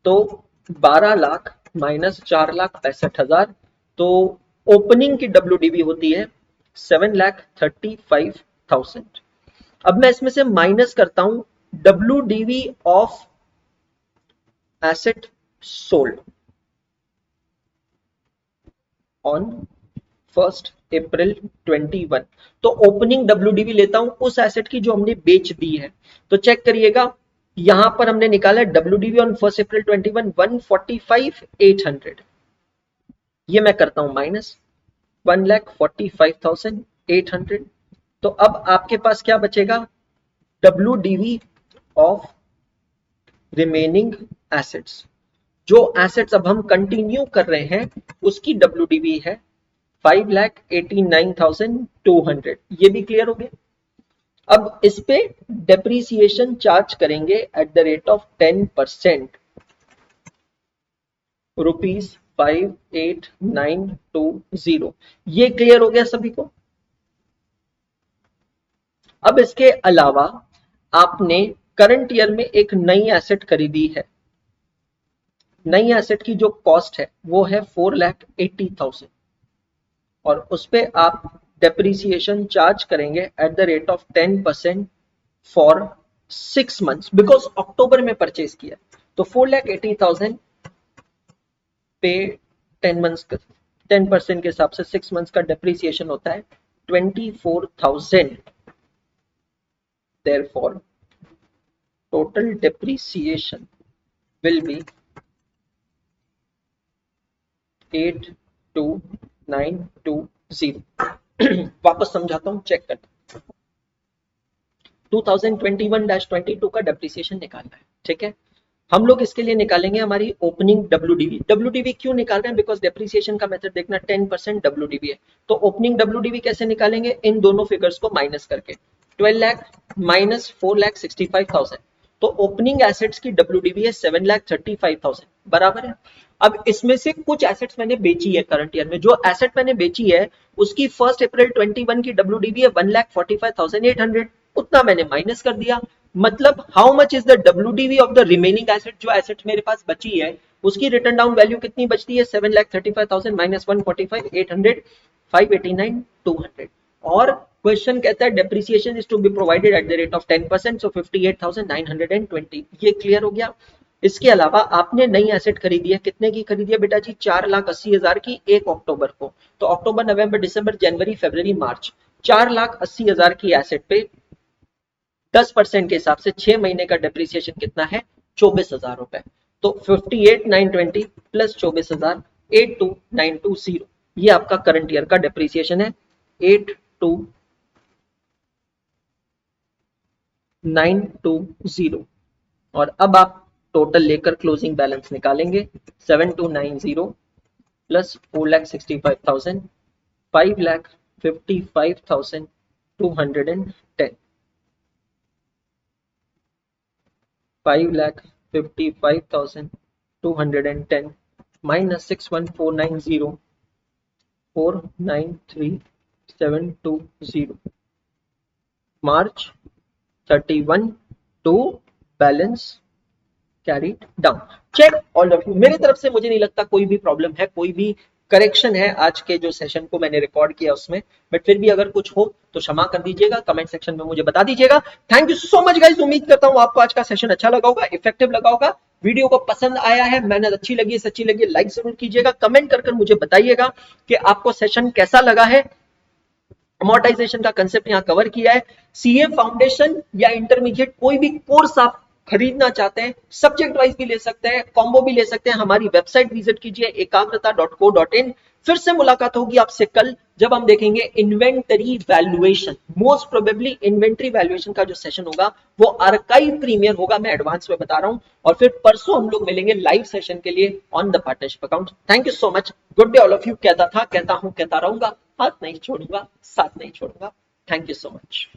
तो 12 लाख माइनस 4,65,000, तो ओपनिंग की डब्ल्यूडीवी होती है 7,35,000। अब मैं इसमें से माइनस करता हूं WDV of asset sold on 1 अप्रैल 21। तो ओपनिंग डब्ल्यूडीवी लेता हूं उस एसेट की जो हमने बेच दी है। तो चेक करिएगा, यहां पर हमने निकाला डब्ल्यूडीवी ऑन 1 अप्रैल 21 145,800, ये मैं करता हूं माइनस 1,45,800। तो अब आपके पास क्या बचेगा, डब्ल्यूडीवी ऑफ रिमेनिंग एसेट्स। जो एसेट्स अब हम कंटिन्यू कर रहे हैं उसकी डब्ल्यूडीवी है 5,89,200। ये भी क्लियर हो गया। अब इस पे डेप्रीसिएशन चार्ज करेंगे एट द रेट ऑफ 10%, ₹5,8920। ये क्लियर हो गया सभी को? अब इसके अलावा आपने करंट ईयर में एक नई एसेट खरीदी है, नई एसेट की जो कॉस्ट है वो है 4,80,000, और उस पे आप डेप्रीसिएशन चार्ज करेंगे at the rate of 10% for 6 months, because अक्टूबर में परचेज किया। तो 4,80,000 पे 10 मंथ्स, 10% के हिसाब से 6 मंथ्स का डेप्रीसिएशन होता है 24,000। therefore total depreciation will be 8,2920। वापस समझाता हूं, चेक करते। 2021-22 का डेप्रिसिएशन निकालना है, ठीक है। हम लोग इसके लिए निकालेंगे हमारी ओपनिंग डब्ल्यूडीवी। डब्ल्यूडीवी क्यों निकाल रहे हैं? बिकॉज डेप्रिसिएशन का मेथड देखना 10% डब्ल्यूडीवी है। तो ओपनिंग डब्ल्यूडीवी कैसे निकालेंगे? इन दोनों फिगर्स को माइनस करके 12 लाख माइनस 4,65,000, तो ओपनिंग एसेट्स की डब्ल्यूडीवी है 7,35,000, बराबर है। अब इसमें से कुछ एसेट्स मैंने बेची है करंट ईयर में, जो एसेट मैंने बेची है उसकी 1 अप्रैल 21 की डब्ल्यूडीवी है 1,45,800, उतना मैंने माइनस कर दिया। मतलब how much is the WDV of the remaining asset, जो एसेट मेरे पास बची है उसकी रिटर्न डाउन वैल्यू कितनी बचती है? 7,35,000 माइनस 145,800, 589,200। और क्वेश्चन कहता है depreciation is to be provided at the rate of 10%, so 58,920। ये क्लियर हो गया। इसके अलावा आपने नई एसेट खरीदी है, कितने की खरीदी है बेटा जी? 4,80,000 की 1 अक्टूबर को। तो अक्टूबर, नवंबर, दिसंबर, जनवरी, फरवरी, मार्च, 4,80,000 की एसेट पे 10% के हिसाब से 6 महीने का डेप्रिसिएशन कितना है? 24,000 रुपए। तो 58,920 प्लस 24,000, 82,920, ये आपका करंट ईयर का डेप्रिसिएशन है, 82,920। और अब आप टोटल लेकर क्लोजिंग बैलेंस निकालेंगे, 7290 plus 4,65,000, 5,55,210, 5,55,210 minus 61,490, 493,720, March 31 to balance carried down. Check all of you. मेरी तरफ से मुझे नहीं लगता कोई भी प्रॉब्लम है, कोई भी करेक्शन है आज के जो सेशन को मैंने रिकॉर्ड किया उसमें, बट फिर भी अगर कुछ हो तो क्षमा कर दीजिएगा, कमेंट सेक्शन में मुझे बता दीजिएगा। Thank you so much guys, उम्मीद करता हूं आपको आज का सेशन अच्छा लगा होगा, इफेक्टिव लगा होगा, वीडियो को पसंद आया है, मेहनत अच्छी लगी, सच्ची लगी, लाइक जरूर कीजिएगा, कमेंट कर मुझे बताइएगा कि आपको सेशन कैसा लगा है। अमोर्टाइजेशन का कंसेप्ट यहाँ कवर किया है। सीए फाउंडेशन या इंटरमीडिएट कोई भी कोर्स आप खरीदना चाहते हैं, सब्जेक्ट वाइज भी ले सकते हैं, कॉम्बो भी ले सकते हैं, हमारी वेबसाइट विजिट कीजिए ekagrata.co.in। फिर से मुलाकात होगी आपसे कल, जब हम देखेंगे inventory valuation. Most probably inventory valuation का जो सेशन होगा वो आर्काइव प्रीमियर होगा, मैं एडवांस में बता रहा हूं। और फिर परसों हम लोग मिलेंगे लाइव सेशन के लिए on the partnership account. Thank you so much, good day all of you. कहता था, कहता हूं, कहता रहूंगा, हाथ नहीं छोड़ूंगा, साथ नहीं छोड़ूंगा। Thank you so much.